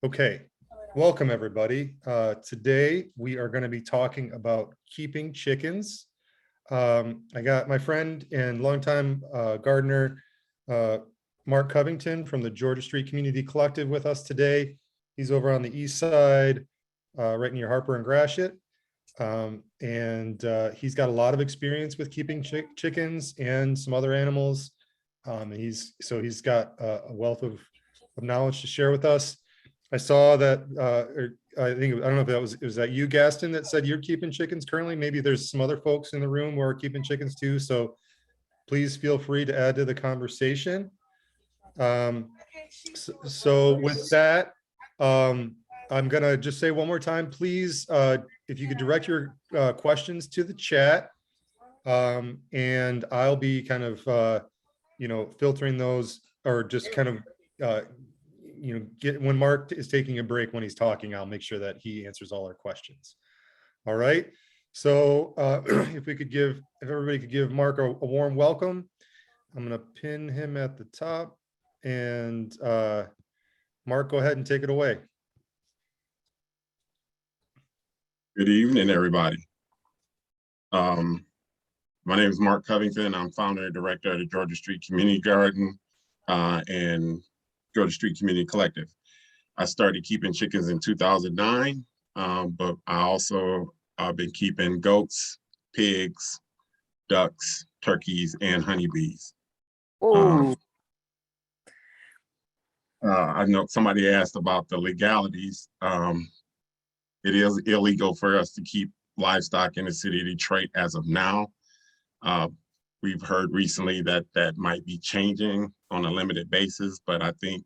Okay, welcome everybody. Today we are going to be talking about keeping chickens. I got my friend and longtime gardener, uh, Mark Covington from the Georgia Street Community Collective with us today. He's over on the east side, right near Harper and Gratiot. And he's got a lot of experience with keeping chickens and some other animals. He's got a wealth of knowledge to share with us. I saw that, I don't know if was that you, Gaston, that said you're keeping chickens currently? Maybe there's some other folks in the room who are keeping chickens too. So please feel free to add to the conversation. So with that, I'm gonna just say one more time, please, if you could direct your questions to the chat, and I'll be kind of, filtering those, or just kind of, when Mark is taking a break when he's talking, I'll make sure that he answers all our questions. All right. So if everybody could give Mark a warm welcome. I'm going to pin him at the top, and Mark, go ahead and take it away. Good evening, everybody. My name is Mark Covington. I'm founder and director of the Georgia Street Community Garden and Georgia Street Community Collective. I started keeping chickens in 2009, but I also been keeping goats, pigs, ducks, turkeys, and honeybees. I know somebody asked about the legalities. It is illegal for us to keep livestock in the city of Detroit as of now. We've heard recently that that might be changing on a limited basis, but I think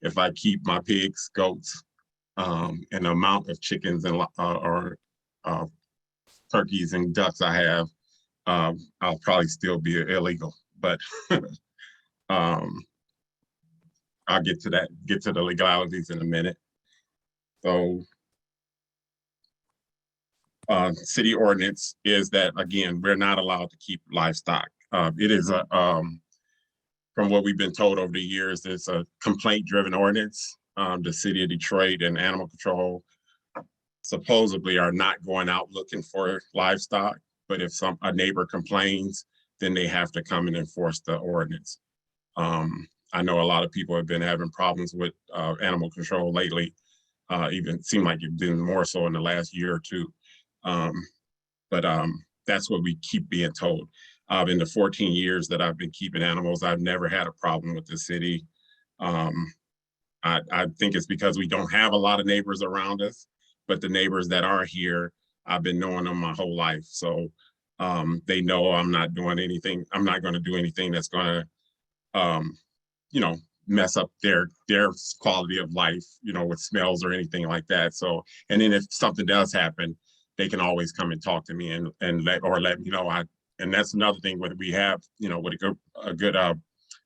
if I keep my pigs, goats, and the amount of chickens and or turkeys and ducks I have, I'll probably still be illegal. But I'll get to the legalities in a minute. So city ordinance is that, again, we're not allowed to keep livestock. It is from what we've been told over the years, it's a complaint-driven ordinance. The city of Detroit and animal control supposedly are not going out looking for livestock, but if a neighbor complains, then they have to come and enforce the ordinance. I know a lot of people have been having problems with animal control lately. Even seemed like it's been more so in the last year or two. But that's what we keep being told. In the 14 years that I've been keeping animals, I've never had a problem with the city. I think it's because we don't have a lot of neighbors around us, but the neighbors that are here, I've been knowing them my whole life. So they know I'm not doing anything. I'm not going to do anything that's going to, mess up their quality of life, with smells or anything like that. So, and then if something does happen, they can always come and talk to me and let me know. And that's another thing where we have, with a good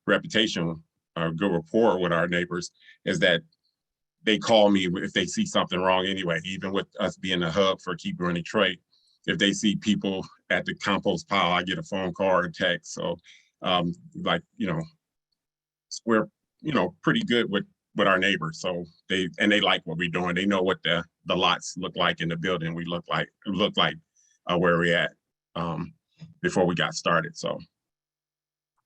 reputation, a good rapport with our neighbors, is that they call me if they see something wrong anyway. Even with us being a hub for Keep Growing Detroit, if they see people at the compost pile, I get a phone call or a text. So, we're pretty good with our neighbors. So they like what we're doing. They know what the lots look like in the building. We look like where we're at before we got started. So.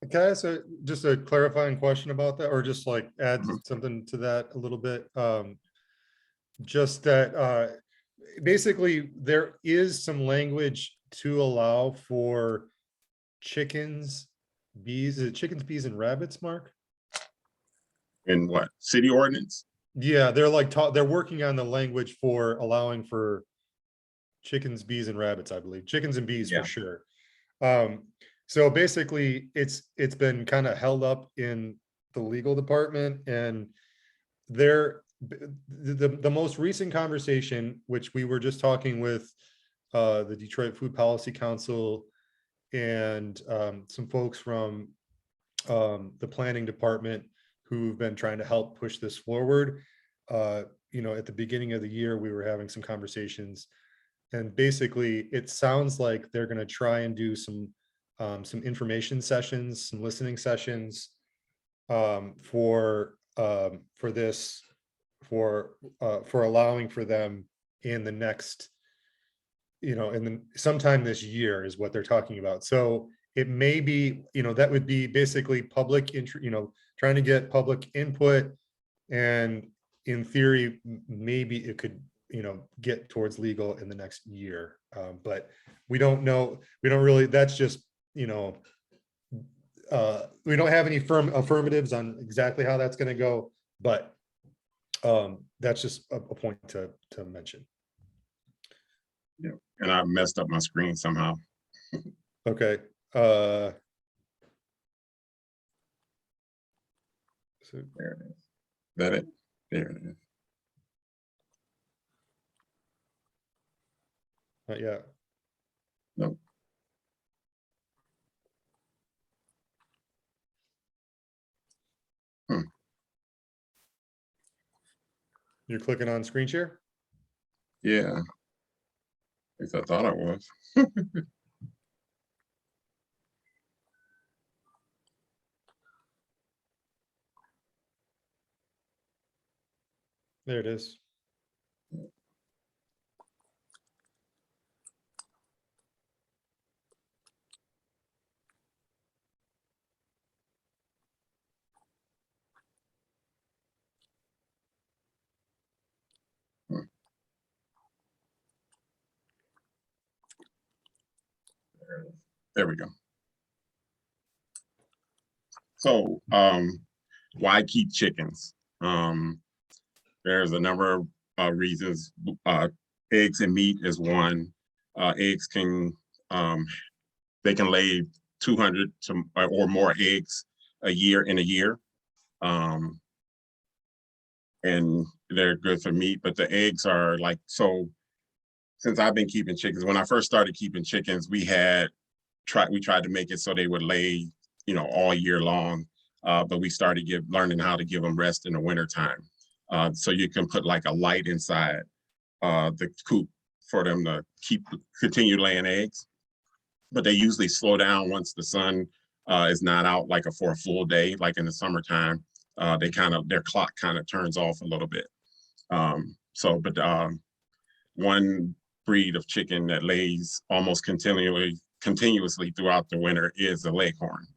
Okay, so just a clarifying question about that, or just like add something to that a little bit. Just that basically there is some language to allow for chickens, bees, bees, and rabbits, Mark? In what, city ordinance? Yeah, they're working on the language for allowing for chickens, bees, and rabbits, I believe. Chickens and bees, yeah, for sure. So basically it's been kind of held up in the legal department, and the most recent conversation, which we were just talking with the Detroit Food Policy Council and some folks from the planning department who've been trying to help push this forward. At the beginning of the year, we were having some conversations, and basically it sounds like they're going to try and do some information sessions, some listening sessions for this, for allowing for them in the next, in the sometime this year is what they're talking about. So it may be, that would be basically public trying to get public input, and in theory, maybe it could, get towards legal in the next year. But we don't know. We don't really. That's just, we don't have any firm affirmatives on exactly how that's going to go. But that's just a point to mention. Yeah, and I messed up my screen somehow. Okay. There it is. That it? There it is. Not yet. Nope. You're clicking on screen share? Yeah. At least I thought I was. There it is. There we go. So, why keep chickens? There's a number of reasons. Eggs and meat is one. Eggs can, they can lay 200 to or more eggs a year in a year. And they're good for meat, but the eggs are like, so since I've been keeping chickens, when I first started keeping chickens, we tried to make it so they would lay, all year long. But we started learning how to give them rest in the wintertime. So you can put like a light inside the coop for them to continue laying eggs. But they usually slow down once the sun is not out, like for a full day, like in the summertime. Their clock kind of turns off a little bit. One breed of chicken that lays almost continuously throughout the winter is the leghorn,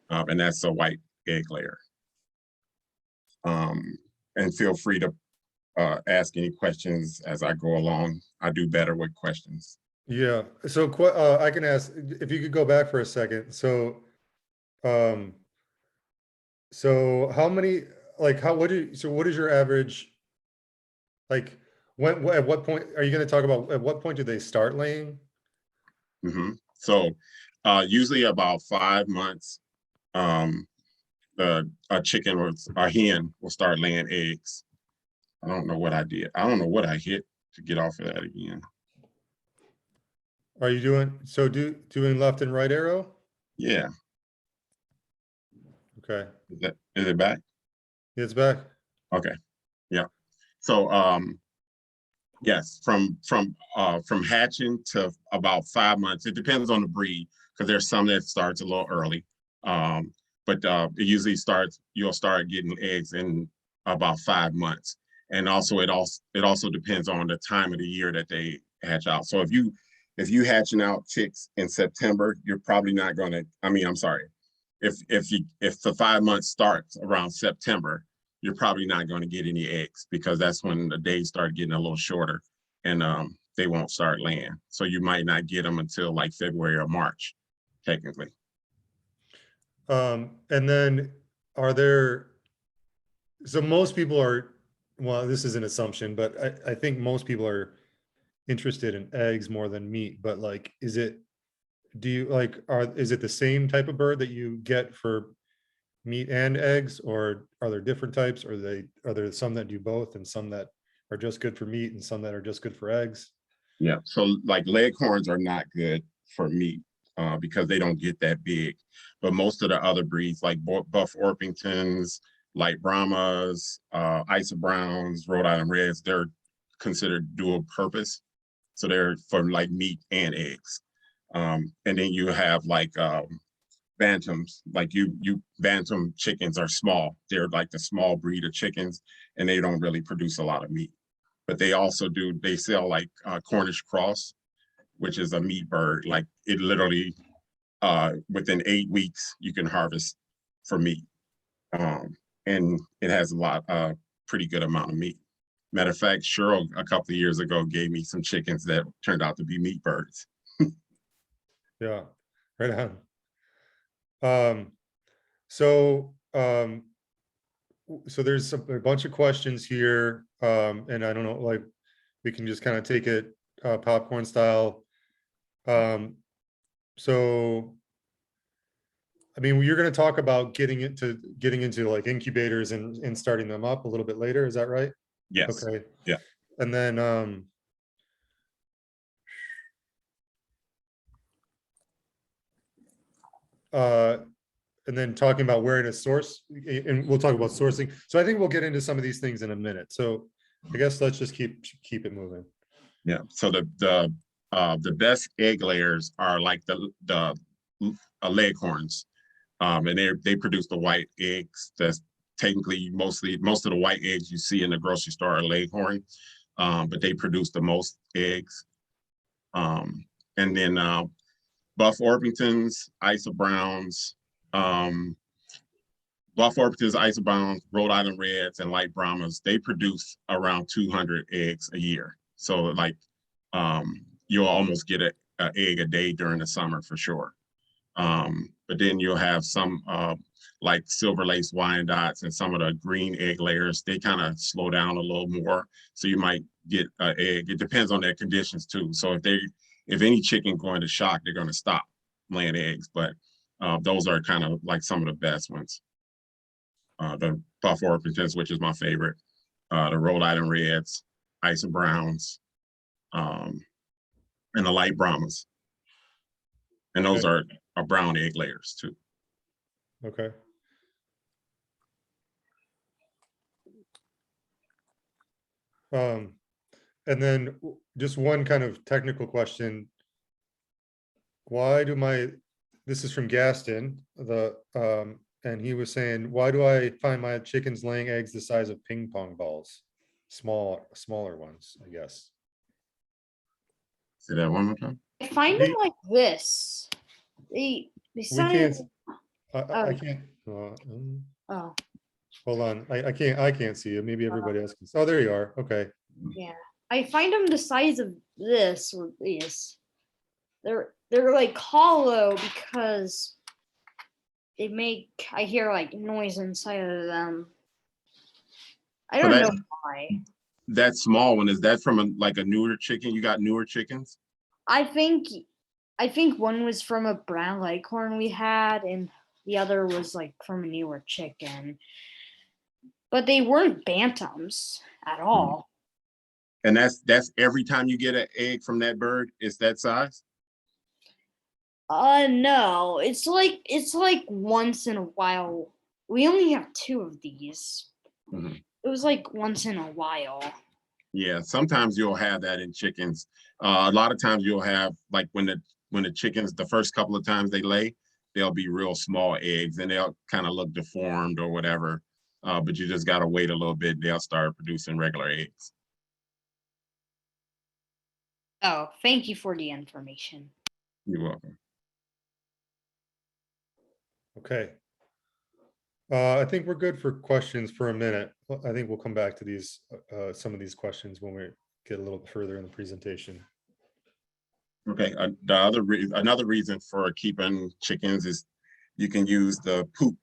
and that's a white egg layer. And feel free to ask any questions as I go along. I do better with questions. Yeah. So I can ask if you could go back for a second. So, how many, what is your average, like, at what point are you going to talk about, at what point do they start laying? Mm-hmm. So, usually about 5 months, a hen will start laying eggs. I don't know what I did. I don't know what I hit to get off of that again. Are you doing left and right arrow? Yeah. Okay. Is it back? It's back. Okay. Yeah. So yes, from hatching to about 5 months. It depends on the breed, because there's some that starts a little early. But it usually you'll start getting eggs in about 5 months. And also it also depends on the time of the year that they hatch out. So if you hatching out chicks in September, you're probably not going to, I'm sorry. If the 5 months starts around September, you're probably not going to get any eggs, because that's when the days start getting a little shorter, and they won't start laying. So you might not get them until like February or March, technically. And then so most people are, well, this is an assumption, but I think most people are interested in eggs more than meat. But is it the same type of bird that you get for meat and eggs, or are there different types? Or are there some that do both, and some that are just good for meat, and some that are just good for eggs? Yeah. So like leghorns are not good for meat because they don't get that big. But most of the other breeds, like Buff Orpingtons, light Brahmas, Isa Browns, Rhode Island Reds, they're considered dual purpose. So they're for like meat and eggs. And then you have bantams. Like you bantam chickens are small. They're like the small breed of chickens, and they don't really produce a lot of meat. But they also do. They sell like Cornish cross, which is a meat bird. Like it literally, within 8 weeks, you can harvest for meat, and it has a lot, pretty good amount of meat. Matter of fact, Cheryl a couple of years ago gave me some chickens that turned out to be meat birds. Yeah, right on. Um, so, so there's a bunch of questions here, and I don't know, like, we can just kind of take it popcorn style. So, I mean, you're going to talk about getting into like incubators and starting them up a little bit later. Is that right? Yes. Okay. Yeah. And then, and then talking about where to source, and we'll talk about sourcing. So I think we'll get into some of these things in a minute. So I guess let's just keep it moving. Yeah. So the best egg layers are like the leghorns, and they produce the white eggs. That's technically most of the white eggs you see in the grocery store are leghorn, but they produce the most eggs. And then Buff Orpingtons, Isa Browns, um, Buff Orpingtons, Isa Browns, Rhode Island Reds, and Light Brahmas, they produce around 200 eggs a year. So like you'll almost get an egg a day during the summer for sure. But then you'll have some like Silver Lace Wyandottes and some of the green egg layers. They kind of slow down a little more. So you might get an egg. It depends on their conditions too. So if any chicken going to shock, they're going to stop laying eggs. But those are kind of like some of the best ones. The Buff Orpingtons, which is my favorite, the Rhode Island Reds, Isa Browns, and the Light Brahmas. And those are brown egg layers too. Okay. And then just one kind of technical question. Why do this is from Gaston, and he was saying, why do I find my chickens laying eggs the size of ping pong balls? Smaller ones, I guess. Say that one more time. I find them like this. They We size. can't, I can't, Oh, hold on, I can't see you. Maybe everybody else can. Oh, there you are. Okay. yeah. I find them the size of this or this. They're like hollow because they make, I hear like noise inside of them. I So don't know why. That small one, is that from like a newer chicken? You got newer chickens? I think one was from a brown leghorn we had, and the other was like from a newer chicken. But they weren't bantams at all. And that's every time you get an egg from that bird, it's that size? No, it's like once in a while. We only have 2 of these. Mm-hmm. It was like once in a while. Yeah, sometimes you'll have that in chickens. A lot of times you'll have like when the chickens, the first couple of times they lay, they'll be real small eggs and they'll kind of look deformed or whatever. But you just gotta wait a little bit. They'll start producing regular eggs. Oh, thank you for the information. You're welcome. Okay. I think we're good for questions for a minute. I think we'll come back to these, some of these questions when we get a little bit further in the presentation. Okay, another reason for keeping chickens is you can use the poop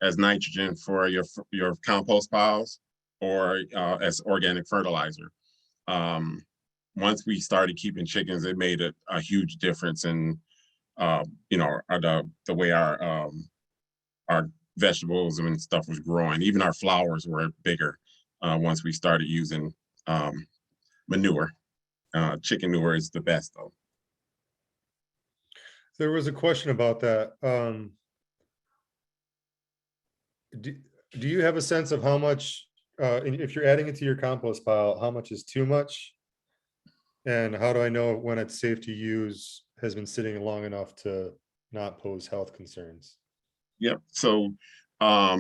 as nitrogen for your compost piles or as organic fertilizer. Once we started keeping chickens, it made a huge difference in the way our vegetables and stuff was growing. Even our flowers were bigger once we started using manure. Chicken manure is the best though. There was a question about that. Do you have a sense of how much, if you're adding it to your compost pile, how much is too much? And how do I know when it's safe to use, has been sitting long enough to not pose health concerns. Yep. So as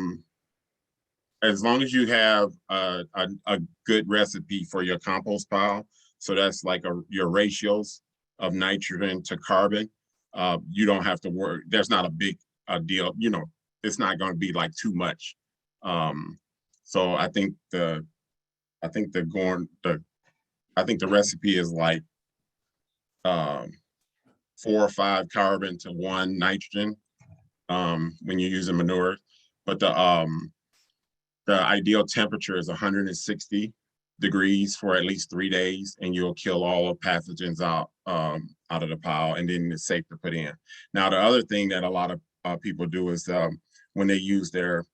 long as you have a good recipe for your compost pile, so that's like your ratios of nitrogen to carbon, you don't have to worry. There's not a big deal. You know, it's not going to be like too much. So I think the recipe is like 4 or 5 carbon to 1 nitrogen when you're using manure. But the ideal temperature is 160 degrees for at least 3 days, and you'll kill all the pathogens out of the pile, and then it's safe to put in. Now, the other thing that a lot of people do is when they use their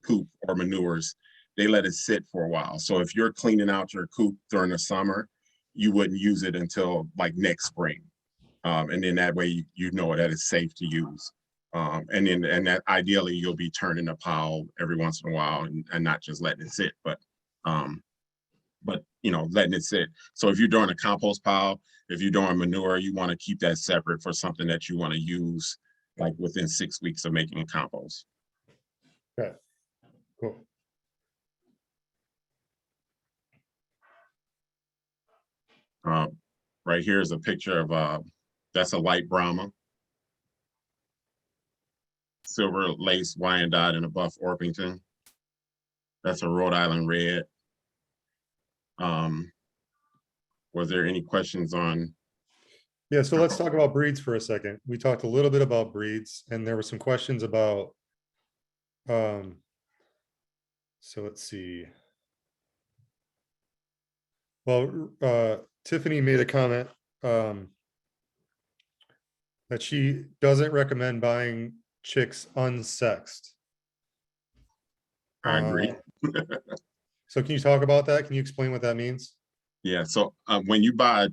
poop or manures, they let it sit for a while. So if you're cleaning out your coop during the summer, you wouldn't use it until like next spring. And then that way you know that it's safe to use. And that ideally you'll be turning the pile every once in a while and not just letting it sit, but you know, letting it sit. So if you're doing a compost pile, if you're doing manure, you want to keep that separate for something that you want to use like within 6 weeks of making a compost. Okay, cool. Right here is a picture of that's a light Brahma, silver lace Wyandotte and a buff Orpington. That's a Rhode Island red. Was there any questions on? Yeah, so let's talk about breeds for a second. We talked a little bit about breeds, and there were some questions about, so let's see. Well, Tiffany made a comment that she doesn't recommend buying chicks unsexed. I agree. So can you talk about that? Can you explain what that means? Yeah, so when you buy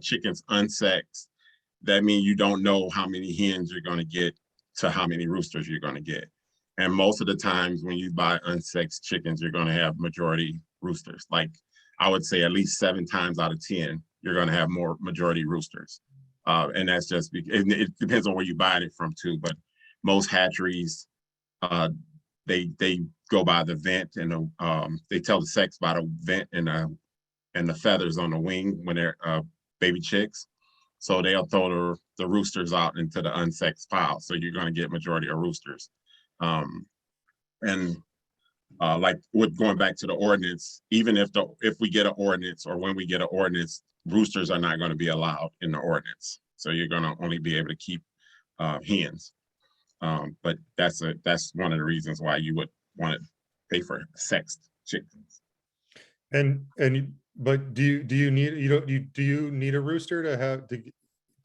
chickens unsexed, that means you don't know how many hens you're going to get to how many roosters you're going to get. And most of the times when you buy unsexed chickens, you're going to have majority roosters. Like I would say at least 7 times out of 10, you're going to have more majority roosters. And that's just, it depends on where you buy it from too, but most hatcheries, they go by the vent and they tell the sex by the vent and the feathers on the wing when they're baby chicks. So they'll throw the roosters out into the unsexed pile. So you're going to get majority of roosters. Like with going back to the ordinance, even if we get an ordinance or when we get an ordinance, roosters are not going to be allowed in the ordinance. So you're going to only be able to keep hens. But that's one of the reasons why you would want to pay for sexed chickens. But do you need a rooster to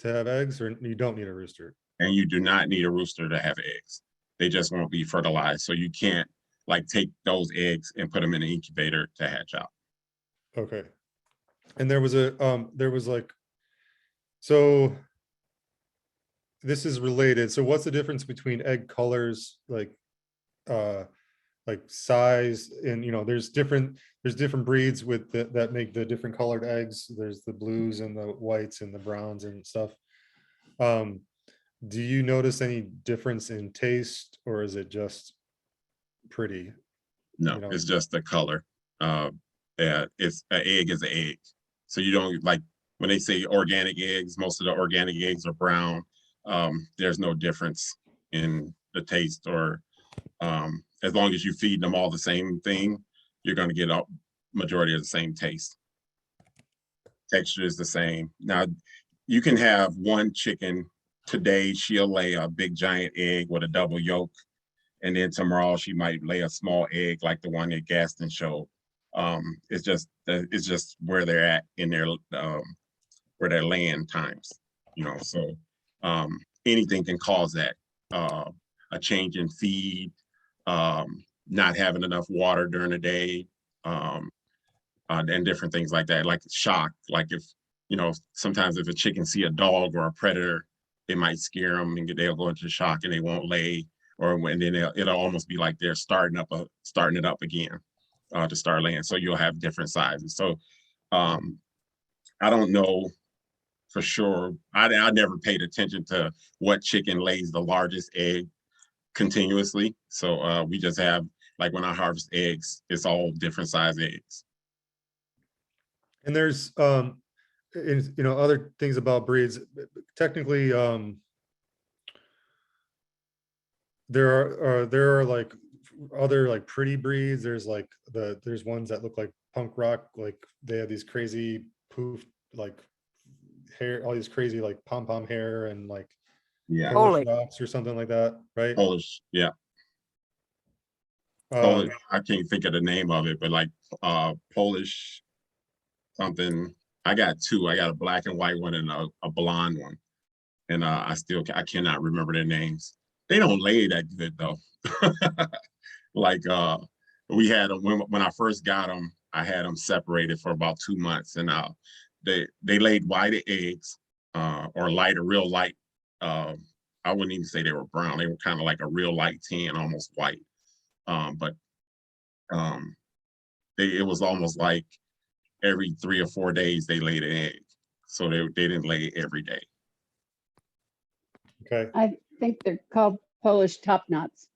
have eggs, or you don't need a rooster? And you do not need a rooster to have eggs. They just won't be fertilized. So you can't like take those eggs and put them in an incubator to hatch out. Okay. And there was so this is related. So what's the difference between egg colors, like size, and there's different breeds with that make the different colored eggs. There's the blues and the whites and the browns and stuff. Do you notice any difference in taste, or is it just pretty? No, it's just the color. It's an egg is an egg. So you don't, like when they say organic eggs, most of the organic eggs are brown. There's no difference in the taste, or as long as you feed them all the same thing, you're going to get a majority of the same taste. Texture is the same. Now, you can have one chicken today, she'll lay a big giant egg with a double yolk, and then tomorrow she might lay a small egg like the one that Gaston showed. It's just where they're at in their where they're laying times, So anything can cause that. A change in feed, not having enough water during the day, and different things like that, like shock. Like if, sometimes if a chicken see a dog or a predator, it might scare them and they'll go into shock and they won't lay, or then it'll almost be like they're starting it up again to start laying. So you'll have different sizes. So I don't know for sure. I never paid attention to what chicken lays the largest egg continuously. So we just have, like when I harvest eggs, it's all different size eggs. And there's other things about breeds. Technically, there are like other like pretty breeds. There's like there's ones that look like punk rock, like they have these crazy poof like hair, all these crazy like pom hair, and like Yeah, Polish rocks or something like that, right? Polish. Yeah, Polish. I can't think of the name of it, but like Polish something. I got two. I got a black and white one and a blonde one, and I cannot remember their names. They don't lay that good though. Like we had them when I first got them. I had them separated for about 2 months, and they laid white eggs, or real light. I wouldn't even say they were brown. They were kind of like a real light tan, almost white. But it was almost like every 3 or 4 days they laid an egg, so they didn't lay every day. Okay. I think they're called Polish top knots.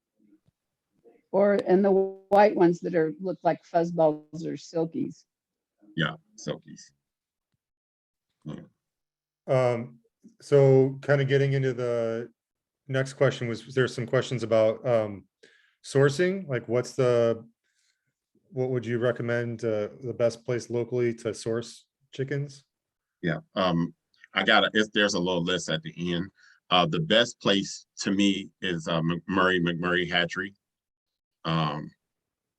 And the white ones that look like fuzzballs or silkies. Yeah, silkies. So kind of getting into the next question, was there some questions about sourcing? Like what would you recommend the best place locally to source chickens? Yeah, there's a little list at the end. The best place to me is McMurray Hatchery.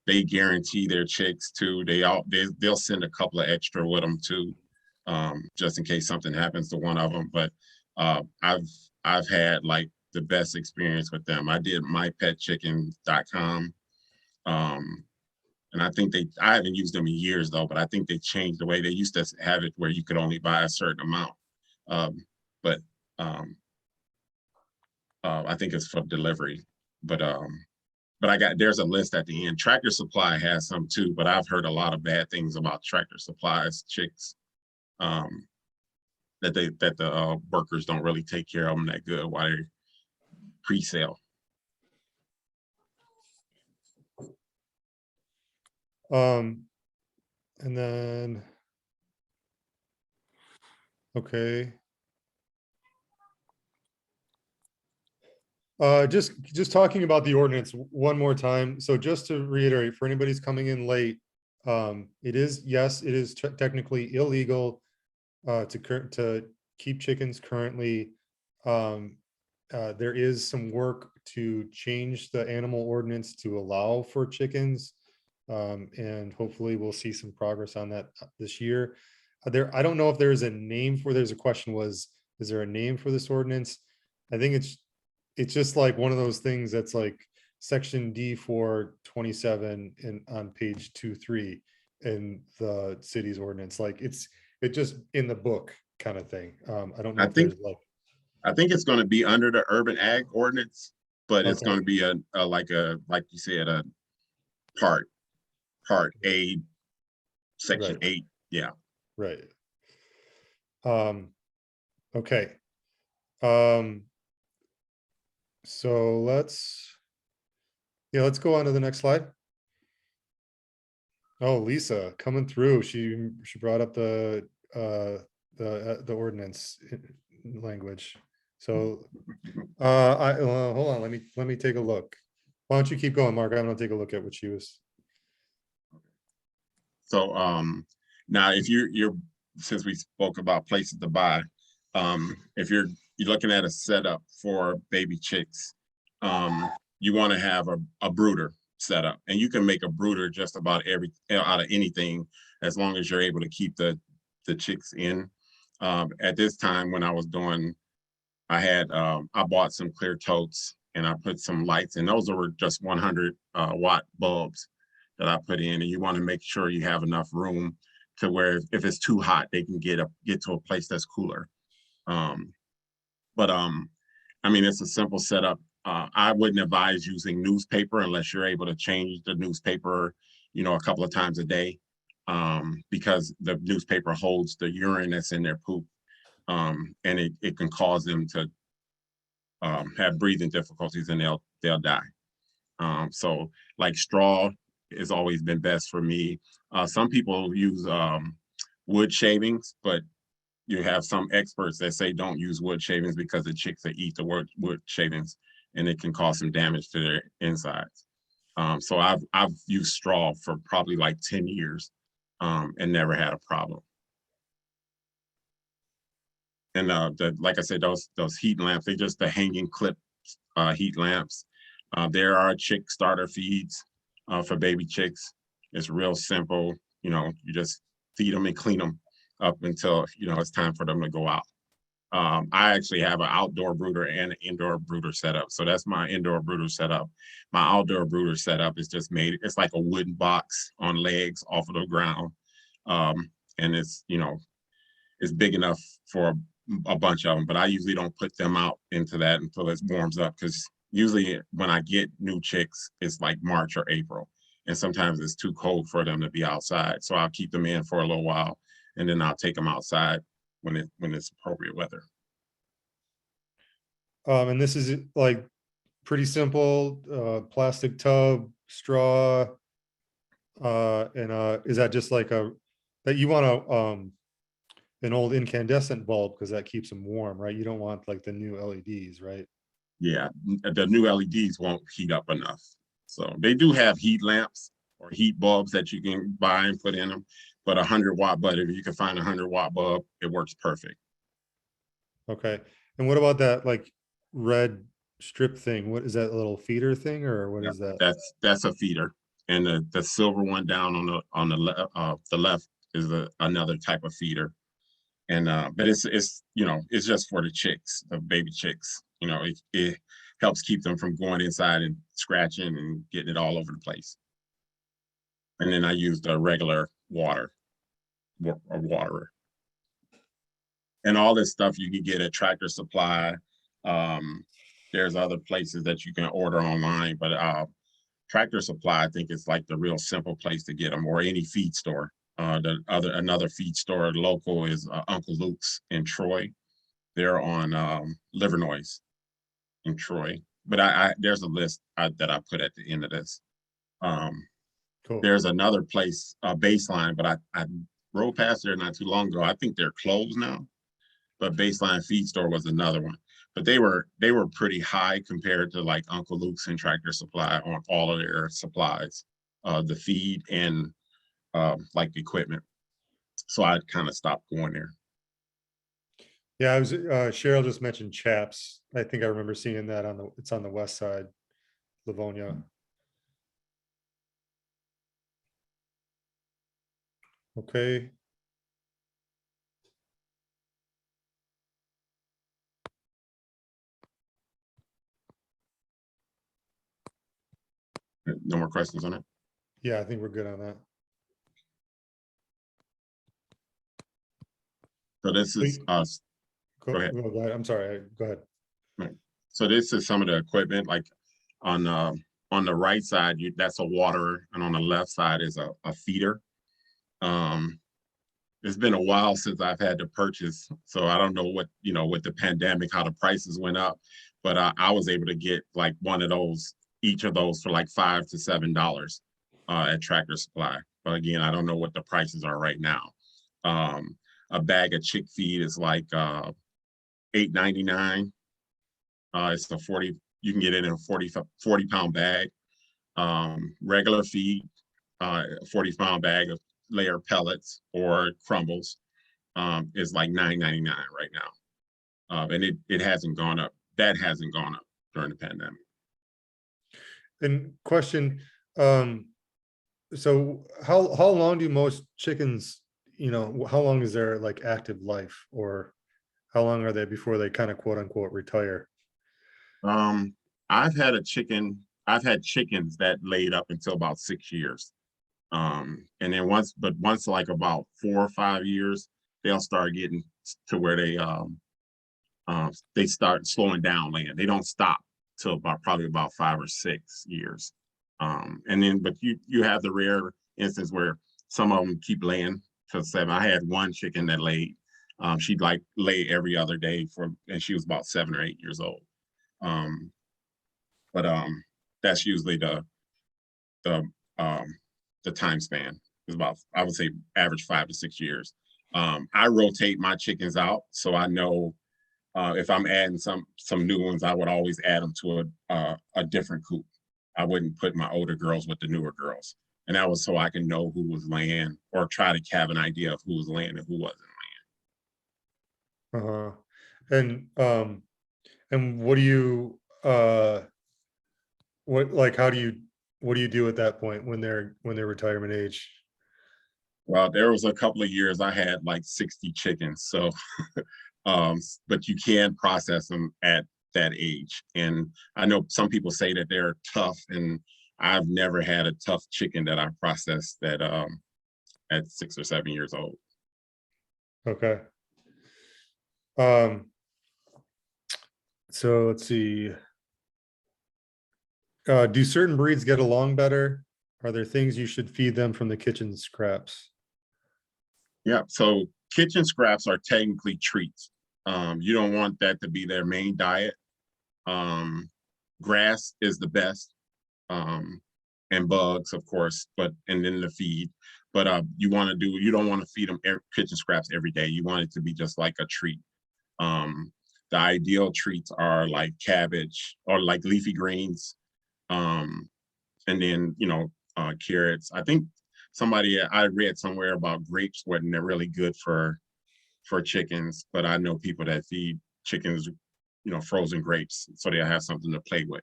They guarantee their chicks too. They'll send a couple of extra with them too, just in case something happens to one of them. But I've had like the best experience with them. I did mypetchicken.com, and I haven't used them in years though, but I think they changed the way they used to have it where you could only buy a certain amount. But I think it's for delivery. But there's a list at the end. Tractor Supply has some too, but I've heard a lot of bad things about Tractor Supply's chicks. That the workers don't really take care of them that good while they're pre-sale. And then, okay. Just talking about the ordinance one more time. So just to reiterate, for anybody's coming in late, it is technically illegal to keep chickens currently. There is some work to change the animal ordinance to allow for chickens. And hopefully we'll see some progress on that this year. I don't know if there's a name for, there's a question is there a name for this ordinance? I think it's just like one of those things that's like section D 427 on page 2.3 in the city's ordinance. Like it's just in the book kind of thing. I don't know if there's like, I think it's going to be under the urban ag ordinance, but it's going to be like you said, a part A, section 8. Yeah. Right. Okay. So let's go on to the next slide. Oh, Lisa coming through. She brought up the ordinance language. So hold on, let me take a look. Why don't you keep going, Mark? I'm gonna take a look at what she was. So now if you're since we spoke about places to buy, if you're looking at a setup for baby chicks, you want to have a brooder setup, and you can make a brooder just about out of anything as long as you're able to keep the chicks in. At this time when I was doing, I bought some clear totes and I put some lights in. Those were just 100 watt bulbs that I put in, and you want to make sure you have enough room to where if it's too hot, they can get to a place that's cooler. I mean, it's a simple setup. I wouldn't advise using newspaper unless you're able to change the newspaper, a couple of times a day, because the newspaper holds the urine that's in their poop. and it can cause them to have breathing difficulties, and they'll die. So like straw has always been best for me. Some people use wood shavings, but you have some experts that say don't use wood shavings because the chicks that eat the wood shavings, and it can cause some damage to their insides. So I've used straw for probably like 10 years and never had a problem. And like I said, those heat lamps, they're just the hanging clip heat lamps. There are chick starter feeds for baby chicks. It's real simple. You know, you just feed them and clean them up until, you know, it's time for them to go out. I actually have an outdoor brooder and an indoor brooder setup. So that's my indoor brooder setup. My outdoor brooder setup is just made, it's like a wooden box on legs off of the ground. And it's, you know, it's big enough for a bunch of them, but I usually don't put them out into that until it warms up, because usually when I get new chicks, it's like March or April. And sometimes it's too cold for them to be outside. So I'll keep them in for a little while, and then I'll take them outside when it's appropriate weather. And this is like pretty simple, plastic tub, straw, and is that just like that you want an old incandescent bulb because that keeps them warm, right? You don't want like the new LEDs, right? Yeah, the new LEDs won't heat up enough. So they do have heat lamps or heat bulbs that you can buy and put in them, but 100-watt bulb, if you can find a 100-watt bulb, it works perfect. Okay. And what about that like red strip thing? What is that, a little feeder thing, or what is that? That's a feeder, and the silver one down on the left is another type of feeder. And but it's you know, it's just for the chicks, the baby chicks. You know, it helps keep them from going inside and scratching and getting it all over the place. And then I use the regular waterer. And all this stuff you can get at Tractor Supply. There's other places that you can order online, but Tractor Supply, I think, is like the real simple place to get them, or any feed store. Another feed store local is Uncle Luke's in Troy. They're on Livernois in Troy. But there's a list that I put at the end of this. Cool. There's another place, Baseline, but I rode past there not too long ago. I think they're closed now. But Baseline Feed Store was another one. But they were pretty high compared to like Uncle Luke's and Tractor Supply on all of their supplies, the feed and like equipment. So I kind of stopped going there. Yeah, I was Cheryl just mentioned Chaps. I think I remember seeing that it's on the west side, Livonia. Okay. No more questions on it? Yeah, I think we're good on that. So this is us. Go ahead. Go ahead. I'm sorry. Go ahead. Right. So this is some of the equipment, like on the right side, that's a waterer, and on the left side is a feeder. It's been a while since I've had to purchase, so I don't know what, you know, with the pandemic, how the prices went up, but I was able to get like one of those, each of those for like $5 to $7 at Tractor Supply. But again, I don't know what the prices are right now. A bag of chick feed is like $8.99. It's a 40, you can get it in a 40-pound bag. Regular feed, 40-pound bag of layer pellets or crumbles is like $9.99 right now. And it hasn't gone up. That hasn't gone up during the pandemic. And question, so how long do most chickens, you know, how long is their like active life, or how long are they before they kind of quote unquote retire? I've had chickens that laid up until about 6 years. And then once like about 4 or 5 years, they'll start getting to where they start slowing down laying. They don't stop till probably about 5 or 6 years. And then, but you have the rare instance where some of them keep laying till 7. I had one chicken that laid She'd like lay every other day and she was about 7 or 8 years old. But that's usually the time span is about, I would say, average 5 to 6 years. I rotate my chickens out, so I know if I'm adding some new ones, I would always add them to a different coop. I wouldn't put my older girls with the newer girls, and that was so I can know who was laying or try to have an idea of who was laying and who wasn't Uh-huh. And what do you what do you do at that point when they're retirement age? Well, there was a couple of years I had like 60 chickens. So, but you can process them at that age. And I know some people say that they're tough, and I've never had a tough chicken that I processed that at 6 or 7 years old. Okay. So let's see. Do certain breeds get along better? Are there things you should feed them from the kitchen scraps? Yeah, so kitchen scraps are technically treats. You don't want that to be their main diet. Grass is the best, and bugs, of course, and then the feed. But you don't want to feed them kitchen scraps every day. You want it to be just like a treat. The ideal treats are like cabbage or like leafy greens, and then carrots. I think I read somewhere about grapes wasn't really good for chickens, but I know people that feed chickens, frozen grapes, so they'll have something to play with,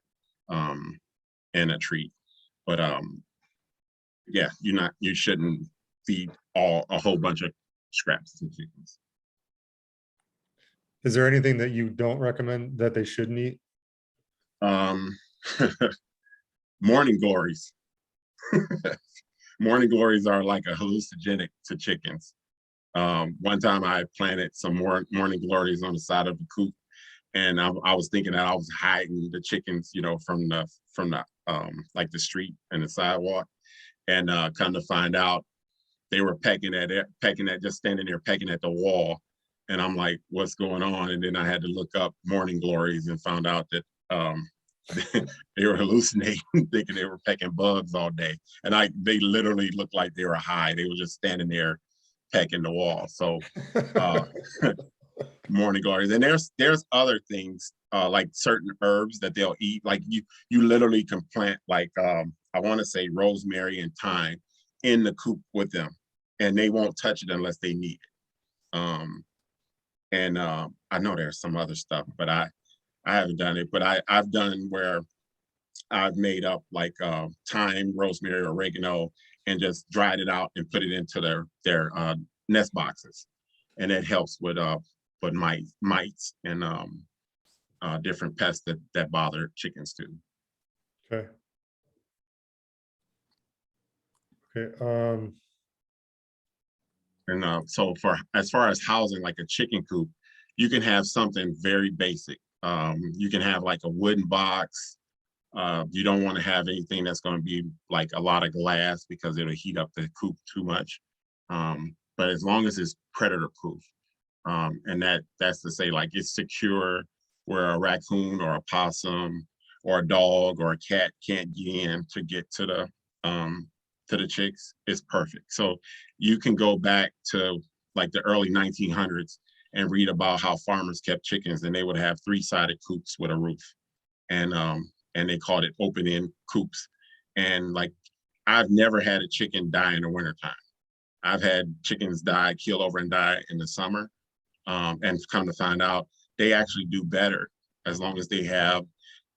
and a treat. But yeah, you shouldn't feed a whole bunch of scraps to chickens. Is there anything that you don't recommend that they shouldn't eat? Morning glories. Morning glories are like a hallucinogenic to chickens. One time I planted some more morning glories on the side of the coop, and I was thinking that I was hiding the chickens, from the like the street and the sidewalk, and come to find out they were just standing there pecking at the wall, and I'm like, what's going on? And then I had to look up morning glories and found out that they were hallucinating, thinking they were pecking bugs all day, and they literally looked like they were high. They were just standing there pecking the wall. So morning glories. And there's other things like certain herbs that they'll eat. Like you literally can plant like I want to say rosemary and thyme in the coop with them, and they won't touch it unless they need it. And I know there's some other stuff, but I haven't done it. But I've done where I've made up like thyme, rosemary, oregano, and just dried it out and put it into their nest boxes, and it helps with mites and different pests that bother chickens too. Okay. Okay. And so as far as housing like a chicken coop, you can have something very basic. You can have like a wooden box. You don't want to have anything that's going to be like a lot of glass because it'll heat up the coop too much. But as long as it's predator proof, and that's to say like it's secure, where a raccoon or a possum or a dog or a cat can't get in to get to the chicks, is perfect. So you can go back to like the early 1900s and read about how farmers kept chickens, and they would have 3-sided coops with a roof, and they called it open end coops. And like I've never had a chicken die in the wintertime. I've had chickens keel over and die in the summer, and come to find out they actually do better as long as they have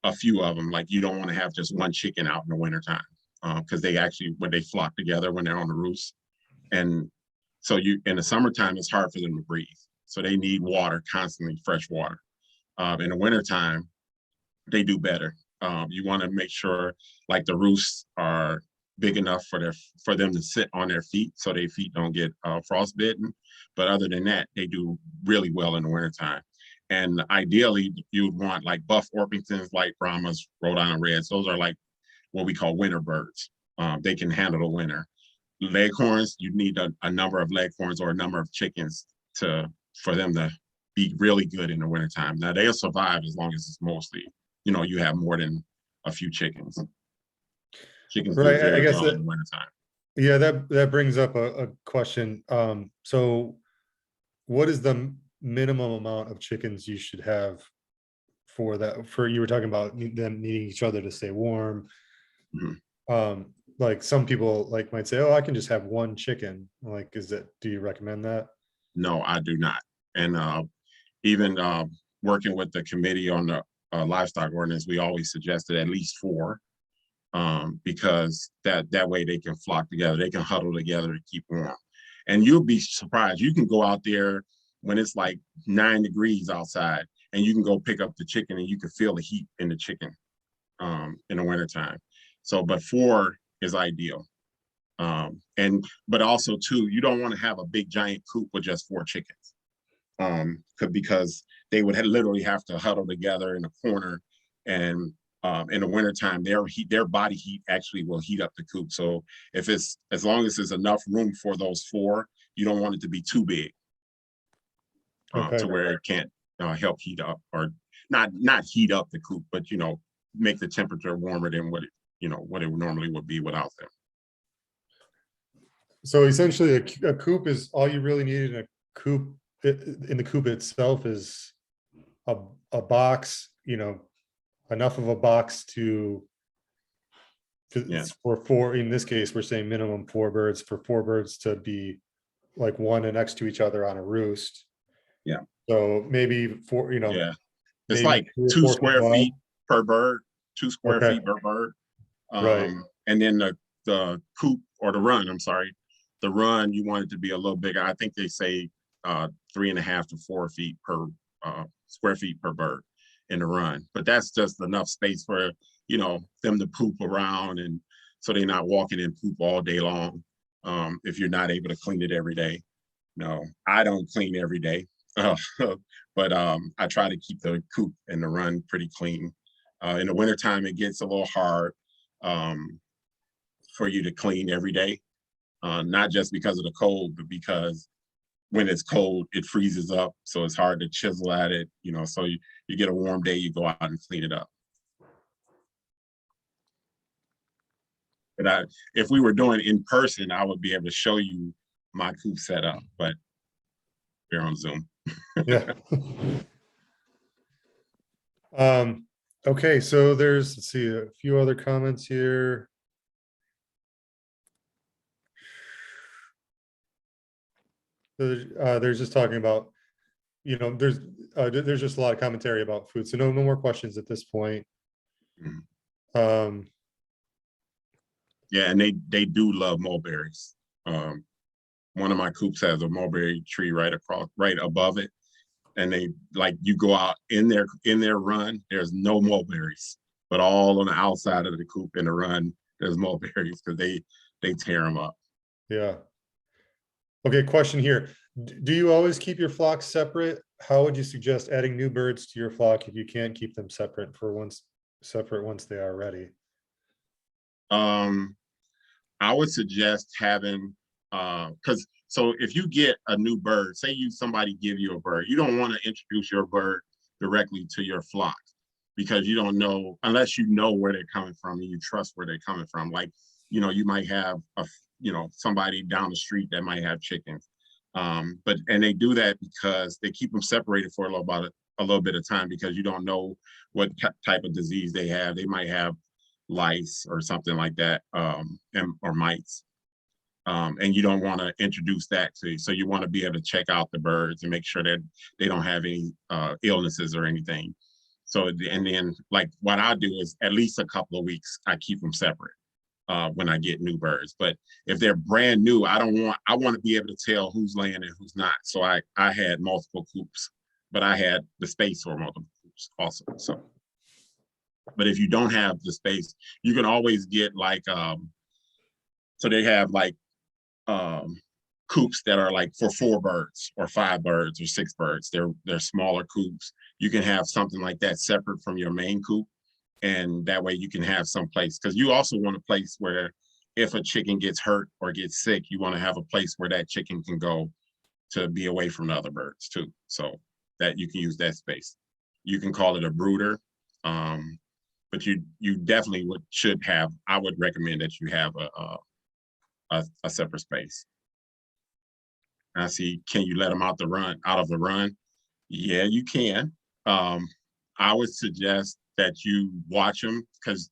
a few of them. Like you don't want to have just one chicken out in the wintertime, because when they flock together when they're on the roost. And so in the summertime, it's hard for them to breathe. So they need water, constantly fresh water. In the wintertime, they do better. You want to make sure like the roosts are big enough for them to sit on their feet so their feet don't get frostbitten. But other than that, they do really well in the wintertime. And ideally, you would want like buff Orpingtons, light Brahmas, Rhode Island Reds. Those are like what we call winter birds. They can handle the winter. Leghorns, you need a number of leghorns or a number of chickens to for them to be really good in the wintertime. Now they'll survive as long as it's mostly, you have more than a few chickens. Chickens do Right, I very guess well in that, the wintertime. yeah, that brings up a question. So what is the minimum amount of chickens you should have for that? For, you were talking about them needing each other to stay warm. Mhm. Like some people like might say, oh, I can just have one chicken. Like, do you recommend that? No, I do not. And even working with the committee on the livestock ordinance, we always suggested at least 4, because that way they can flock together, they can huddle together to keep warm. And you'll be surprised. You can go out there when it's like 9 degrees outside, and you can go pick up the chicken, and you can feel the heat in the chicken in the wintertime. So, but 4 is ideal. But also too, you don't want to have a big giant coop with just 4 chickens. Because they would literally have to huddle together in a corner, and in the wintertime, their body heat actually will heat up the coop. So as long as there's enough room for those 4, you don't want it to be too big, Okay. to where it can't help heat up, or not heat up the coop, but make the temperature warmer than what it normally would be without them. So essentially a coop is all you really need in a coop. In the coop itself is a box, enough of a box Yeah. for 4, in this case, we're saying minimum 4 birds, for 4 birds to be like one next to each other on a roost. Yeah. So maybe 4, Yeah. It's maybe like 3 or 2 4 square wide. feet per bird, 2 square Okay. feet per bird. Right. And then the coop, or the run, I'm sorry, the run, you want it to be a little bigger. I think they say 3.5 to 4 feet per square feet per bird in the run. But that's just enough space for them to poop around, and so they're not walking in poop all day long. If you're not able to clean it every day. No, I don't clean every day, but I try to keep the coop and the run pretty clean. In the wintertime, it gets a little hard for you to clean every day, not just because of the cold, but because when it's cold, it freezes up. So it's hard to chisel at it, so you get a warm day, you go out and clean it up. But if we were doing in person, I would be able to show you my coop setup, but we're on Zoom. Yeah. Okay, so let's see, a few other comments here. There's just talking about, there's just a lot of commentary about food. So no more questions at this point. Mhm. Yeah, and they do love mulberries. One of my coops has a mulberry tree right above it, and they, like, you go out in their run, there's no mulberries, but all on the outside of the coop in the run, there's mulberries, because they tear them up. Yeah. Okay, question here. Do you always keep your flocks separate? How would you suggest adding new birds to your flock if you can't keep them separate once they are ready? I would suggest having, so if you get a new bird, say somebody give you a bird, you don't want to introduce your bird directly to your flock, because you don't know, unless you know where they're coming from and you trust where they're coming from. Like, you might have somebody down the street that might have chickens. And they do that because they keep them separated for a little bit of time, because you don't know what type of disease they have. They might have lice or something like that, or mites. And you don't want to introduce that to you. So you want to be able to check out the birds and make sure that they don't have any illnesses or anything. So, and then, like, what I do is at least a couple of weeks, I keep them separate when I get new birds. But if they're brand new, I want to be able to tell who's laying and who's not. So I had multiple coops, but I had the space for multiple coops also. So, but if you don't have the space, you can always get like, so they have like coops that are like for 4 birds or 5 birds or 6 birds. They're smaller coops. You can have something like that separate from your main coop, and that way you can have some place, because you also want a place where if a chicken gets hurt or gets sick, you want to have a place where that chicken can go to be away from the other birds too. So that you can use that space. You can call it a brooder, but you definitely should have. I would recommend that you have a separate space. I see. Can you let them out of the run? Yeah, you can. I would suggest that you watch them, because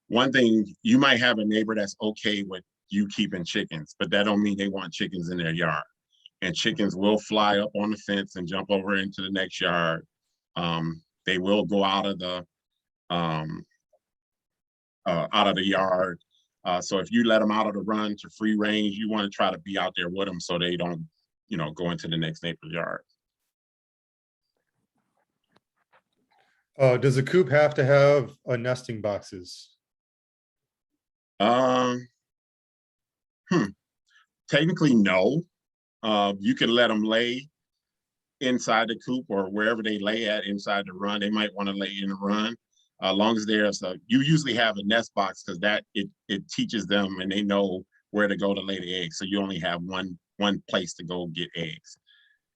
one thing, you might have a neighbor that's okay with you keeping chickens, but that don't mean they want chickens in their yard. And chickens will fly up on the fence and jump over into the next yard. They will go out of the yard. So if you let them out of the run to free range, you want to try to be out there with them so they don't, go into the next neighbor's yard. Does a coop have to have a nesting boxes? Technically, no. You can let them lay inside the coop or wherever they lay at inside the run. They might want to lay in the run. As long as you usually have a nest box, because that it teaches them and they know where to go to lay the eggs. So you only have one place to go get eggs,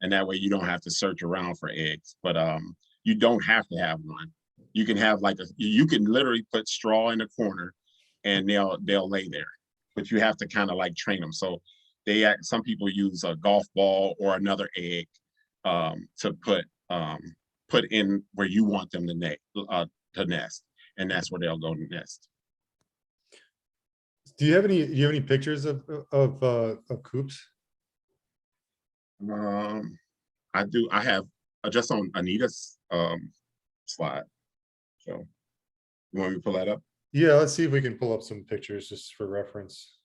and that way you don't have to search around for eggs. But you don't have to have one. You can have you can literally put straw in the corner, and they'll lay there. But you have to kind of like train them. So some people use a golf ball or another egg to put in where you want them to nest, and that's where they'll go to nest. Do you have any pictures of coops? I do. I have just on Anita's slide. So you want me to pull that up? Yeah, let's see if we can pull up some pictures just for reference.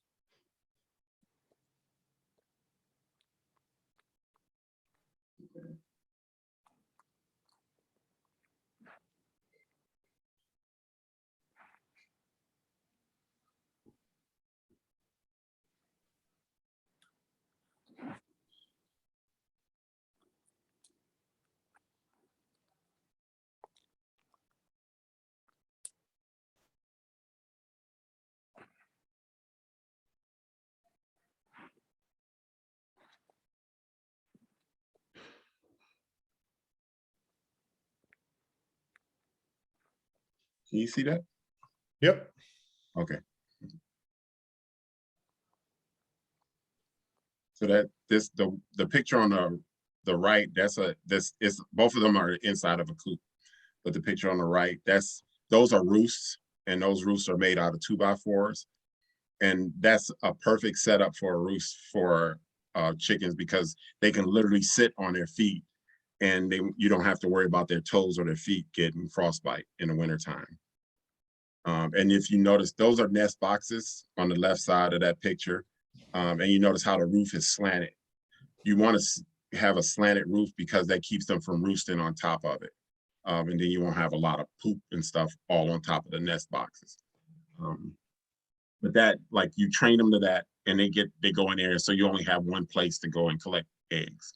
Can you see that? Yep. Okay. So the picture on the right, both of them are inside of a coop, but the picture on the right, those are roosts, and those roosts are made out of 2x4s, and that's a perfect setup for a roost for chickens, because they can literally sit on their feet, and you don't have to worry about their toes or their feet getting frostbite in the wintertime. And if you notice, those are nest boxes on the left side of that picture. And you notice how the roof is slanted. You want to have a slanted roof because that keeps them from roosting on top of it. And then you won't have a lot of poop and stuff all on top of the nest boxes. But that, like, you train them to that, and they go in there, so you only have one place to go and collect eggs.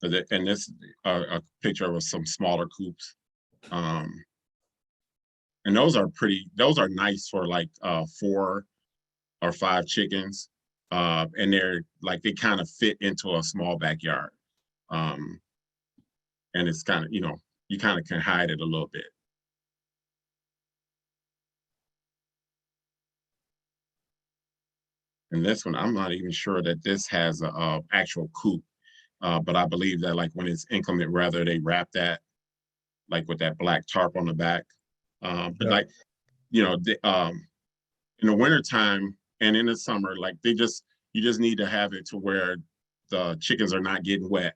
And this a picture of some smaller coops. And those are nice for like 4 or 5 chickens. And they kind of fit into a small backyard. And it's kind of, you kind of can hide it a little bit. And this one, I'm not even sure that this has a actual coop. But I believe that, like, when it's inclement weather, they wrap that like with that black tarp on the back. But yeah. Like, in the wintertime and in the summer, like, you just need to have it to where the chickens are not getting wet.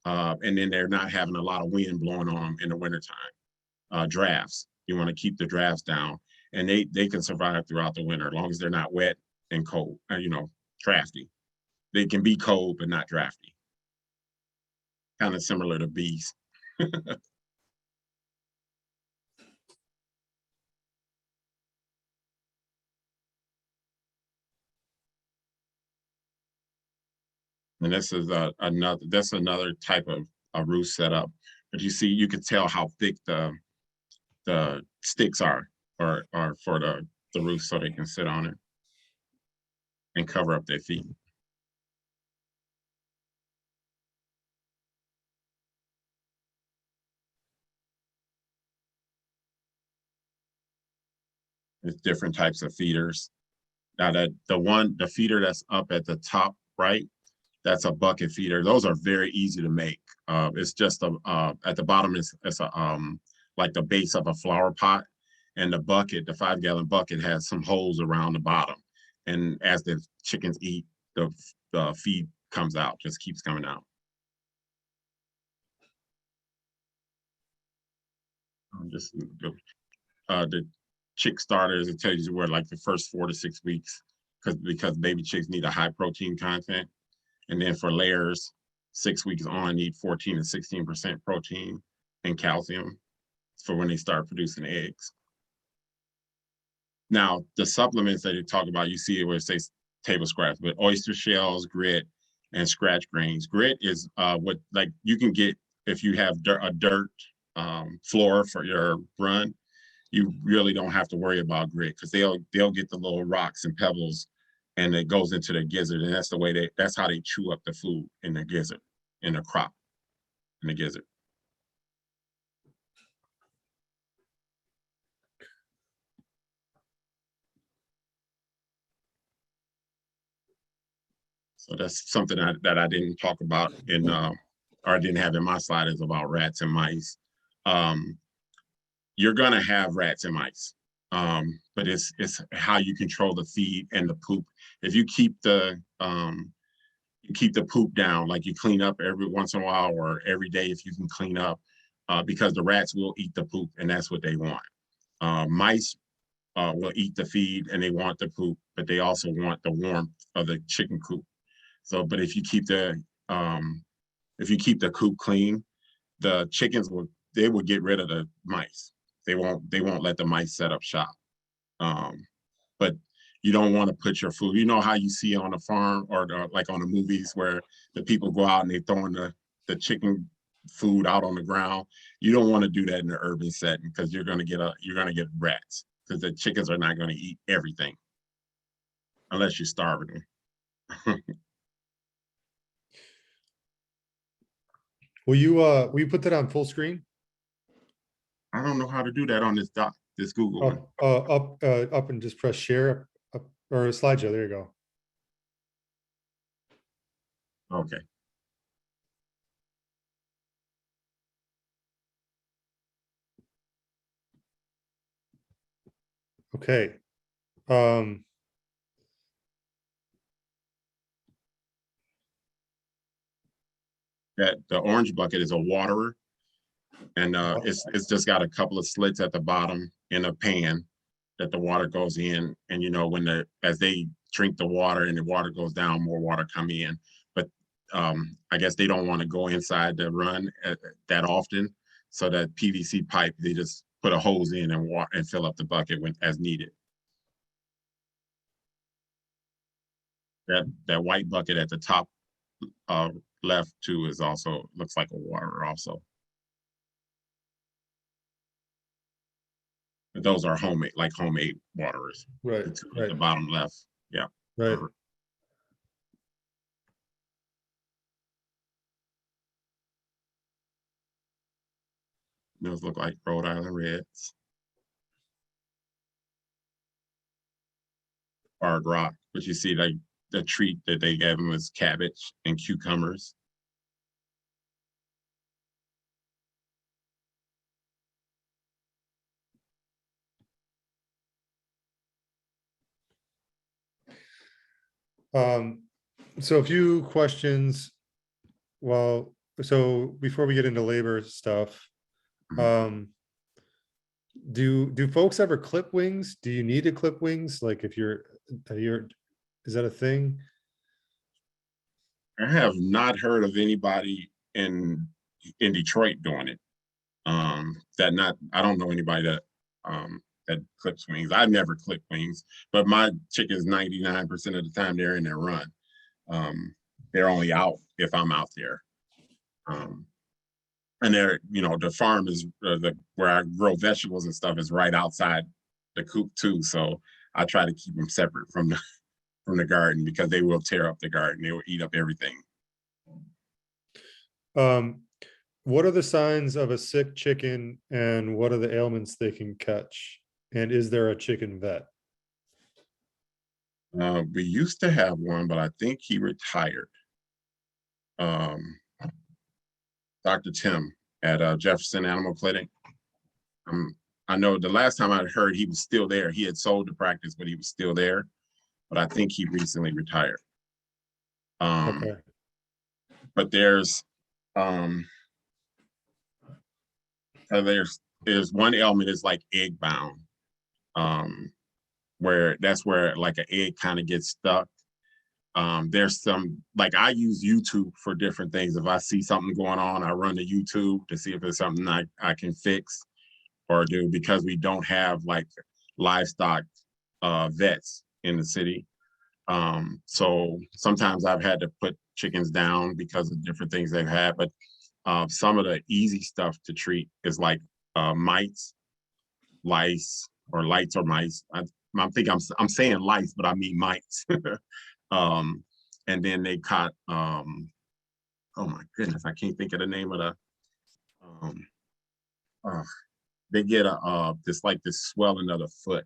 And then they're not having a lot of wind blowing on them in the wintertime. Drafts, you want to keep the drafts down, and they can survive throughout the winter as long as they're not wet and cold, drafty. They can be cold, but not drafty. Kind of similar to bees. And this is another type of a roost setup. But you see, you can tell how thick the sticks are, or for the roof so they can sit on it and cover up their feet. There's different types of feeders. Now the feeder that's up at the top right, that's a bucket feeder. Those are very easy to make. It's just at the bottom is like the base of a flower pot, and the bucket, the 5-gallon bucket, has some holes around the bottom. And as the chickens eat, the feed comes out, just keeps coming out. Just the chick starters, it tells you where like the first 4 to 6 weeks, because baby chicks need a high protein content. And then for layers, 6 weeks on, need 14 to 16% protein and calcium for when they start producing eggs. Now, the supplements that you talk about, you see it where it says table scraps, but oyster shells, grit, and scratch grains. Grit is what like you can get if you have a dirt floor for your run. You really don't have to worry about grit because they'll get the little rocks and pebbles, and it goes into the gizzard, and that's the way that's how they chew up the food in the gizzard, in the crop, in the gizzard. So that's something that I didn't talk about in, or I didn't have in my slide, is about rats and mice. You're gonna have rats and mice, but it's how you control the feed and the poop. If you keep the poop down, like you clean up every once in a while or every day if you can clean up, because the rats will eat the poop and that's what they want. Mice will eat the feed and they want the poop, but they also want the warmth of the chicken coop. So, but if you keep the coop clean, the chickens will get rid of the mice. They won't let the mice set up shop. But you don't want to put your food. You know how you see on a farm or like on the movies where the people go out and they throwing the chicken food out on the ground. You don't want to do that in the urban setting because you're gonna get rats because the chickens are not going to eat everything unless you're starving them. Will you put that on full screen? I don't know how to do that on this Google one. Up and just press share up, or a slideshow. There you go. Okay. Okay. That the orange bucket is a waterer, and it's just got a couple of slits at the bottom in a pan that the water goes in, and you know as they drink the water and the water goes down, more water come in. But I guess they don't want to go inside the run that often, so that PVC pipe, they just put a hose in and fill up the bucket as needed. That white bucket at the top left too is also looks like a water also. But those are homemade waterers. Right. The two Right. at the bottom left. Yeah. Right. Those look like Rhode Island Reds. Hard rock, but you see like the treat that they gave them was cabbage and cucumbers. So a few questions. Well, so before we get into labor stuff, do folks ever clip wings? Do you need to clip wings? Like if you're, is that a thing? I have not heard of anybody in Detroit doing it. I don't know anybody that clips wings. I've never clipped wings, but my chickens 99% of the time they're in their run. They're only out if I'm out there. And they're, the farm is where I grow vegetables and stuff is right outside the coop too. So I try to keep them separate from the garden because they will tear up the garden. They will eat up everything. What are the signs of a sick chicken and what are the ailments they can catch? And is there a chicken vet? We used to have one, but I think he retired. Dr. Tim at Jefferson Animal Clinic. I know the last time I heard he was still there. He had sold the practice, but he was still there. But I think he recently retired. Okay. But there's one ailment is like egg bound, where that's where like an egg kind of gets stuck. There's some, like I use YouTube for different things. If I see something going on, I run to YouTube to see if there's something I can fix or do, because we don't have like livestock vets in the city. So sometimes I've had to put chickens down because of different things they've had, but some of the easy stuff to treat is like mites, lice, or lights or mice. I think I'm saying lice, but I mean mites. And then they caught, oh my goodness, I can't think of the name of the, they get this swelling of the foot.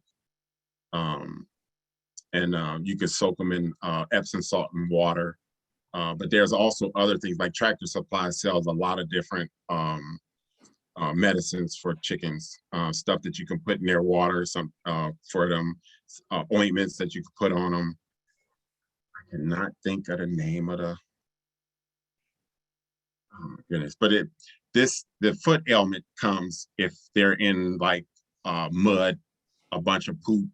And you can soak them in Epsom salt and water. But there's also other things, like Tractor Supply sells a lot of different medicines for chickens, stuff that you can put in their water, some for them, ointments that you can put on them. I cannot think of the name of the, oh my goodness, but the foot ailment comes if they're in like mud, a bunch of poop,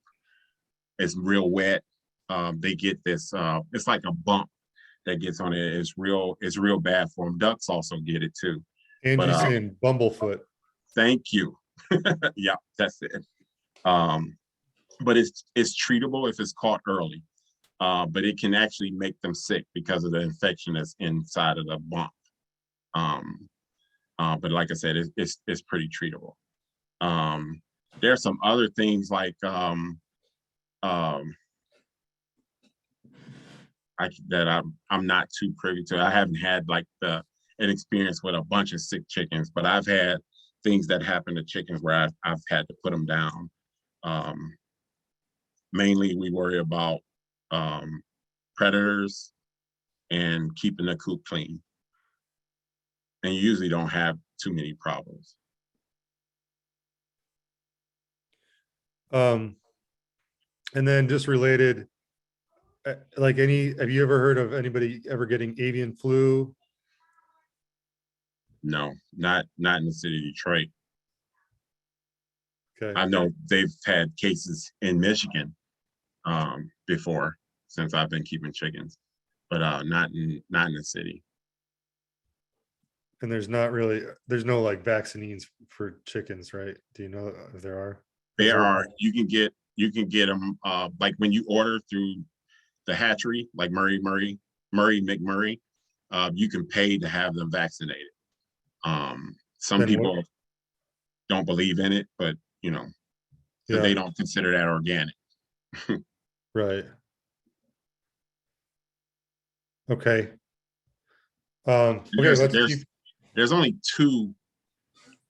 it's real wet. They get this, it's like a bump that gets on it. It's real bad for them. Ducks also get it too. Angie's saying bumblefoot. Thank you. Yeah, that's it. But it's treatable if it's caught early. But it can actually make them sick because of the infection that's inside of the bump. But like I said, it's pretty treatable. There's some other things like I'm not too privy to. I haven't had like an experience with a bunch of sick chickens, but I've had things that happen to chickens where I've had to put them down. Mainly we worry about predators and keeping the coop clean. And you usually don't have too many problems. And then just related, like have you ever heard of anybody ever getting avian flu? No, not in the city of Detroit. Okay. I know they've had cases in Michigan before, since I've been keeping chickens, but not in the city. And there's no like vaccines for chickens, right? Do you know if there are? There are. You can get them like when you order through the hatchery, like Murray McMurray, you can pay to have them vaccinated. Some people don't believe in it, but so they don't consider that organic. Right. Okay. Okay, there's only two.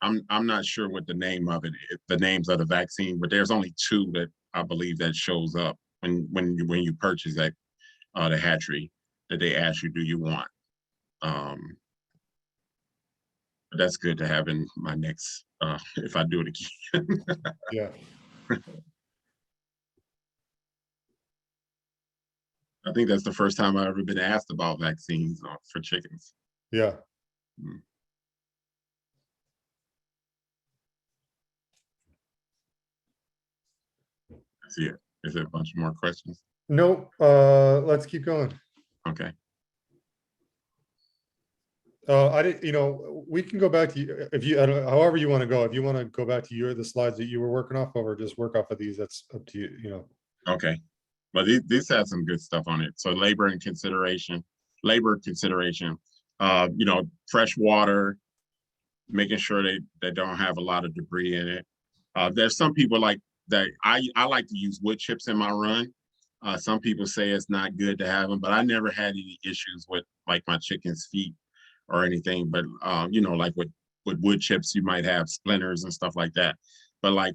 I'm not sure what the name of it is, the names of the vaccine, but there's only two that I believe that shows up when you purchase that the hatchery, that they ask you, do you want? But that's good to have in my next if I do it again. Yeah. I think that's the first time I've ever been asked about vaccines for chickens. Yeah. I see it. Is there a bunch more questions? Nope. Let's keep going. Okay. I didn't, we can go back to you if you, I don't know, however you want to go. If you want to go back to the slides that you were working off of, or just work off of these, that's up to you, Okay. Well, these have some good stuff on it. So labor consideration, fresh water, making sure they don't have a lot of debris in it. There's some people like that I like to use wood chips in my run. Some people say it's not good to have them, but I never had any issues with like my chicken's feet or anything. But you know, like with wood chips, you might have splinters and stuff like that. But like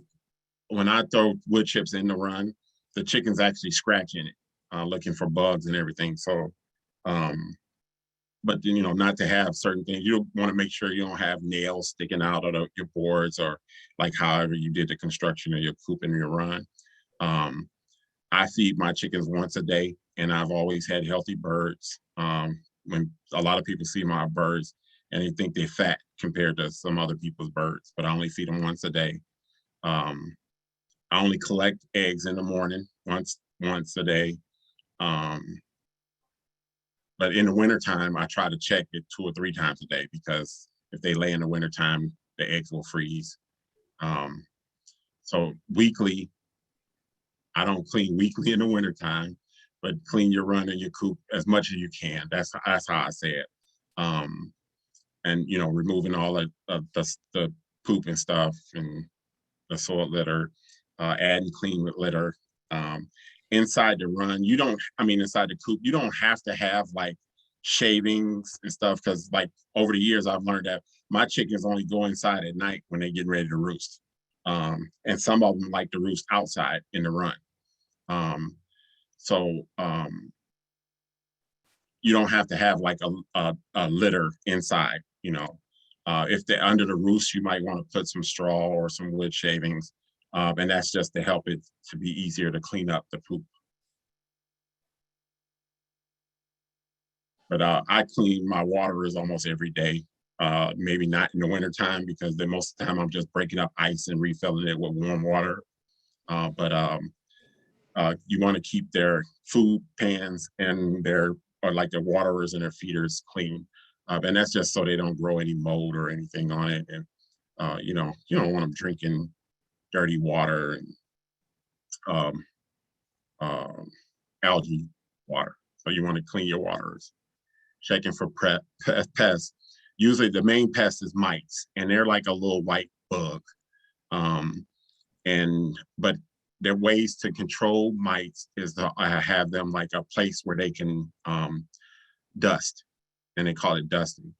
when I throw wood chips in the run, the chicken's actually scratching it, looking for bugs and everything. So, um, but then, you know, not to have certain things. You want to make sure you don't have nails sticking out of your boards or like however you did the construction of your coop and your run. Um, I feed my chickens once a day, and I've always had healthy birds. When a lot of people see my birds and they think they're fat compared to some other people's birds, but I only feed them once a day. Um, I only collect eggs in the morning once a day. Um, but in the wintertime, I try to check it 2 or 3 times a day because if they lay in the wintertime, the eggs will freeze. Um, so weekly, I don't clean weekly in the wintertime, but clean your run and your coop as much as you can. That's how I say it. Um, and you know, removing all of the poop and stuff and the soil litter, adding clean litter. Um, inside the run, you don't, I mean, inside the coop, you don't have to have like shavings and stuff because like over the years, I've learned that my chickens only go inside at night when they're getting ready to roost. And some of them like to roost outside in the run. Um, so you don't have to have like a litter inside, you know. If they're under the roost, you might want to put some straw or some wood shavings. And that's just to help it to be easier to clean up the poop. But I clean my waterers almost every day. Maybe not in the wintertime because then most of the time I'm just breaking up ice and refilling it with warm water. But you want to keep their food pans and their or like their waterers and their feeders clean. And that's just so they don't grow any mold or anything on it. And you know, you don't want them drinking dirty water and um, um, algae water. So you want to clean your waterers. Checking for pests. Usually the main pest is mites, and they're like a little white bug. Um, but there are ways to control mites is to have them like a place where they can dust, and they call it dusting.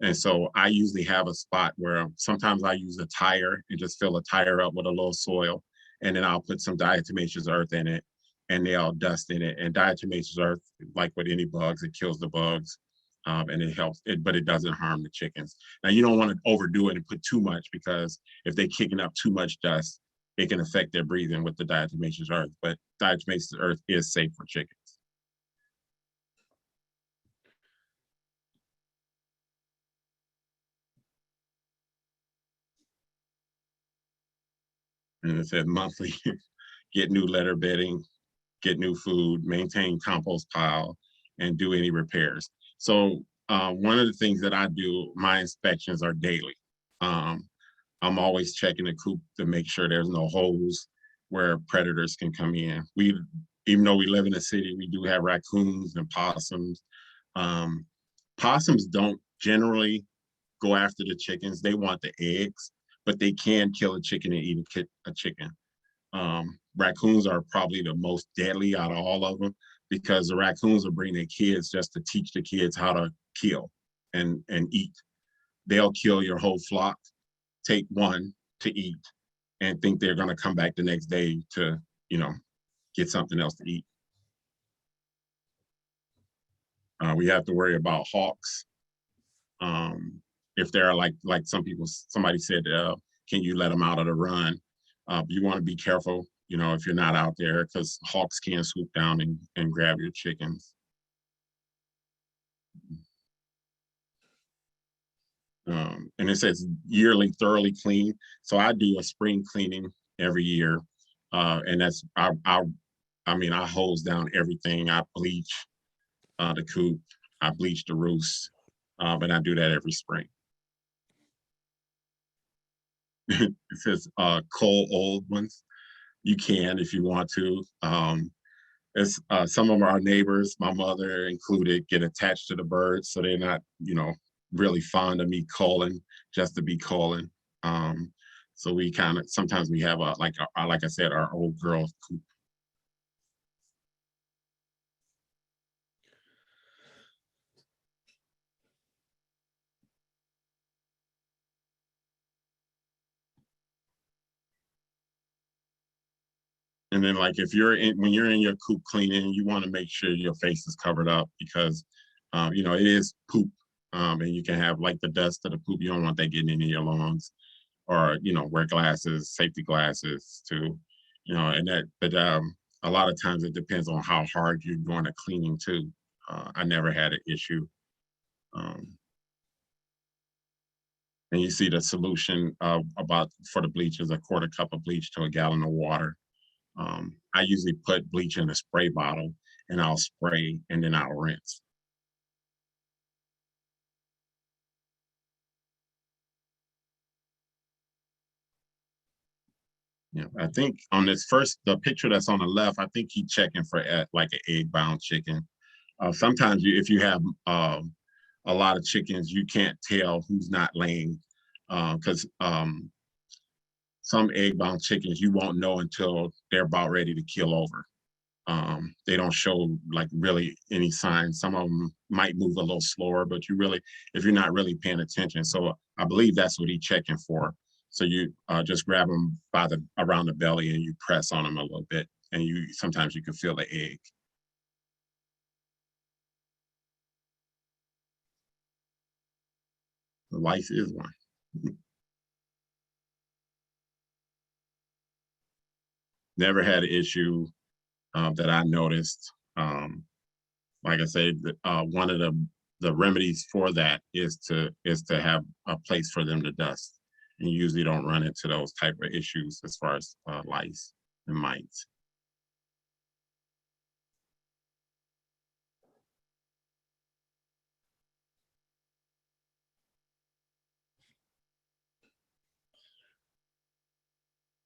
And so I usually have a spot where sometimes I use a tire and just fill a tire up with a little soil, and then I'll put some diatomaceous earth in it, and they all dust in it. And diatomaceous earth, like with any bugs, it kills the bugs, and it helps it, but it doesn't harm the chickens. Now you don't want to overdo it and put too much because if they're kicking up too much dust, it can affect their breathing with the diatomaceous earth. But diatomaceous earth is safe for chickens. And it says monthly, get new litter bedding, get new food, maintain compost pile, and do any repairs. So one of the things that I do, my inspections are daily. I'm always checking the coop to make sure there's no holes where predators can come in. Even though we live in a city, we do have raccoons and possums. Um, Possums don't generally go after the chickens. They want the eggs, but they can kill a chicken and eat a chicken. Raccoons are probably the most deadly out of all of them because the raccoons will bring their kids just to teach the kids how to kill and eat. They'll kill your whole flock, take one to eat, and think they're going to come back the next day to, you know, get something else to eat. We have to worry about hawks. If they're like somebody said, can you let them out of the run? You want to be careful, you know, if you're not out there because hawks can swoop down and grab your chickens. And it says yearly thoroughly clean. So I do a spring cleaning every year. And that's, I mean, I hose down everything. I bleach the coop, I bleach the roost, and I do that every spring. It says coal old ones. You can if you want to. It's some of our neighbors, my mother included, get attached to the birds, so they're not, you know, really fond of me calling just to be calling. So we kind of, sometimes we have like I said, our old girl coop. And then like if you're in, when you're in your coop cleaning, you want to make sure your face is covered up because, you know, it is poop. And you can have like the dust of the poop. You don't want that getting into your lungs, or, you know, wear glasses, safety glasses too, you know, and that, but a lot of times it depends on how hard you're doing the cleaning too. I never had an issue. And you see the solution about for the bleach is a quarter cup of bleach to a gallon of water. I usually put bleach in a spray bottle and I'll spray and then I'll rinse. Yeah, I think on this first, the picture that's on the left, I think he's checking for like an egg-bound chicken. Sometimes if you have a lot of chickens, you can't tell who's not laying because some egg-bound chickens you won't know until they're about ready to kill over. They don't show like really any signs. Some of them might move a little slower, but you really, if you're not really paying attention. So I believe that's what he's checking for. So you just grab them by the around the belly and you press on them a little bit, and you sometimes you can feel the egg. The lice is one. Never had an issue that I noticed. Like I said, one of the remedies for that is to have a place for them to dust. And you usually don't run into those type of issues as far as lice and mites.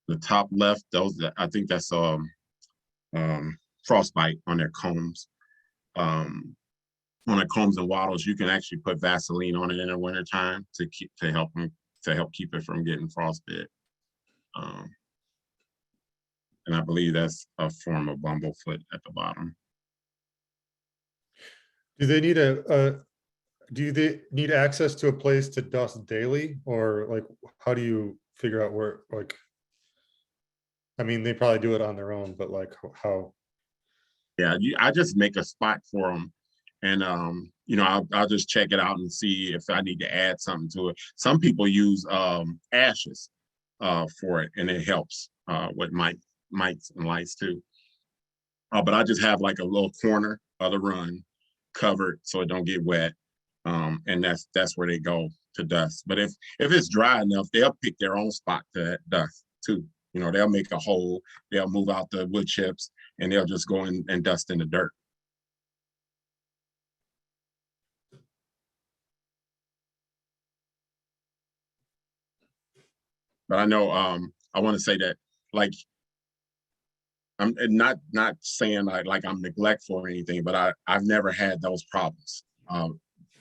The top left, those I think that's frostbite on their combs. On their combs and wattles, you can actually put Vaseline on it in the wintertime to help keep it from getting frostbite. And I believe that's a form of bumblefoot at the bottom. Do they need access to a place to dust daily, or like how do you figure out where, like, I mean, they probably do it on their own, but like how? Yeah, I just make a spot for them, and you know, I'll just check it out and see if I need to add something to it. Some people use ashes for it, and it helps with mites and lice too. But I just have like a little corner of the run covered so it don't get wet, and that's where they go to dust. But if it's dry enough, they'll pick their own spot to dust too. You know, they'll make a hole, they'll move out the wood chips, and they'll just go in and dust in the dirt. But I know I want to say that, like, I'm not saying like I'm neglectful or anything, but I've never had those problems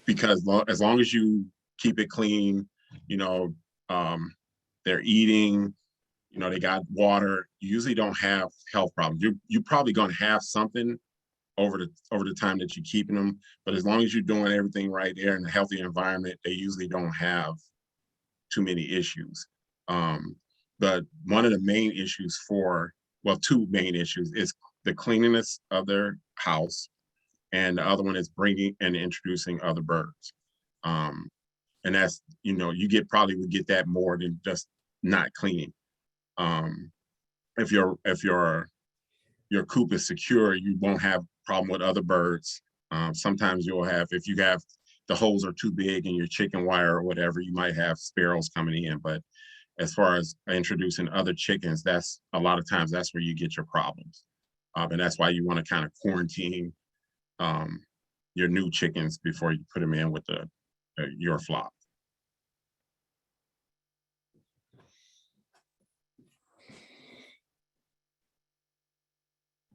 because as long as you keep it clean, you know, they're eating, you know, they got water. You usually don't have health problems. You're probably going to have something over the time that you're keeping them, but as long as you're doing everything right there in a healthy environment, they usually don't have too many issues. But one of the main issues two main issues is the cleanliness of their house, and the other one is bringing and introducing other birds. And that's, you know, you probably would get that more than just not cleaning. If your coop is secure, you won't have problem with other birds. Sometimes you'll have, if you have the holes are too big in your chicken wire or whatever, you might have sparrows coming in. But as far as introducing other chickens, that's a lot of times that's where you get your problems. And that's why you want to kind of quarantine your new chickens before you put them in with your flock.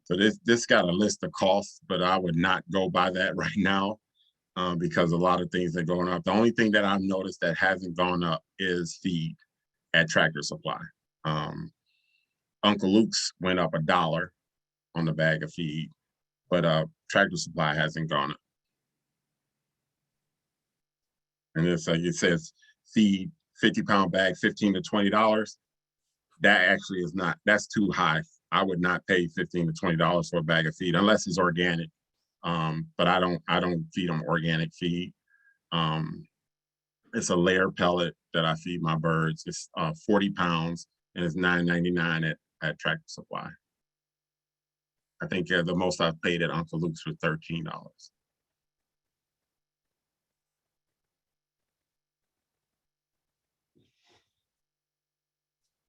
So this got a list of costs, but I would not go by that right now because a lot of things are going up. The only thing that I've noticed that hasn't gone up is feed. at Tractor Supply. Uncle Luke's went up $1 on the bag of feed, but Tractor Supply hasn't gone up. And it's like it says feed 50-pound bag, $15 to $20. That actually is not, that's too high. I would not pay $15 to $20 for a bag of feed unless it's organic. But I don't feed them organic feed. It's a layer pellet that I feed my birds. It's 40 pounds and it's $9.99 at Tractor Supply. I think the most I've paid at Uncle Luke's was $13.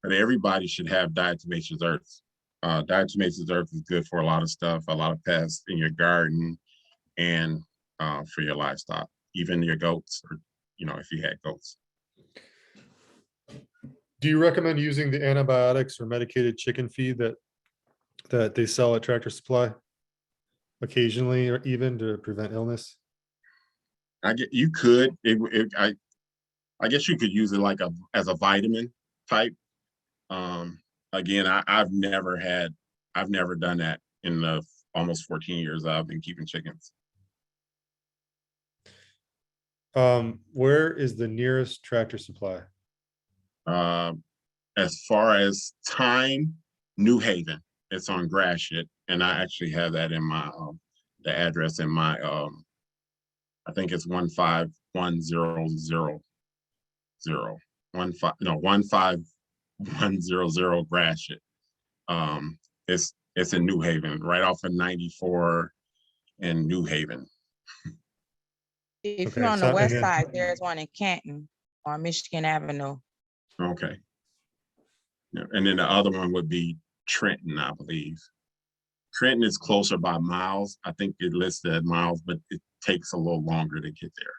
But everybody should have diatomaceous earth. Diatomaceous earth is good for a lot of stuff, a lot of pests in your garden and for your livestock, even your goats, or if you had goats. Do you recommend using the antibiotics or medicated chicken feed that they sell at Tractor Supply occasionally, or even to prevent illness? You could. I guess you could use it like as a vitamin type. Again, I've never done that in the almost 14 years I've been keeping chickens. Where is the nearest Tractor Supply? As far as time, New Haven. It's on Gratiot, and I actually have that in my the address in my I think it's 15100 15100 Gratiot. It's in New Haven, right off of 94 in New Haven. If Okay, you're on so- the west and then- side, there's one in Canton on Michigan Avenue. Okay. Yeah, and then the other one would be Trenton, I believe. Trenton is closer by miles. I think it listed at miles, but it takes a little longer to get there.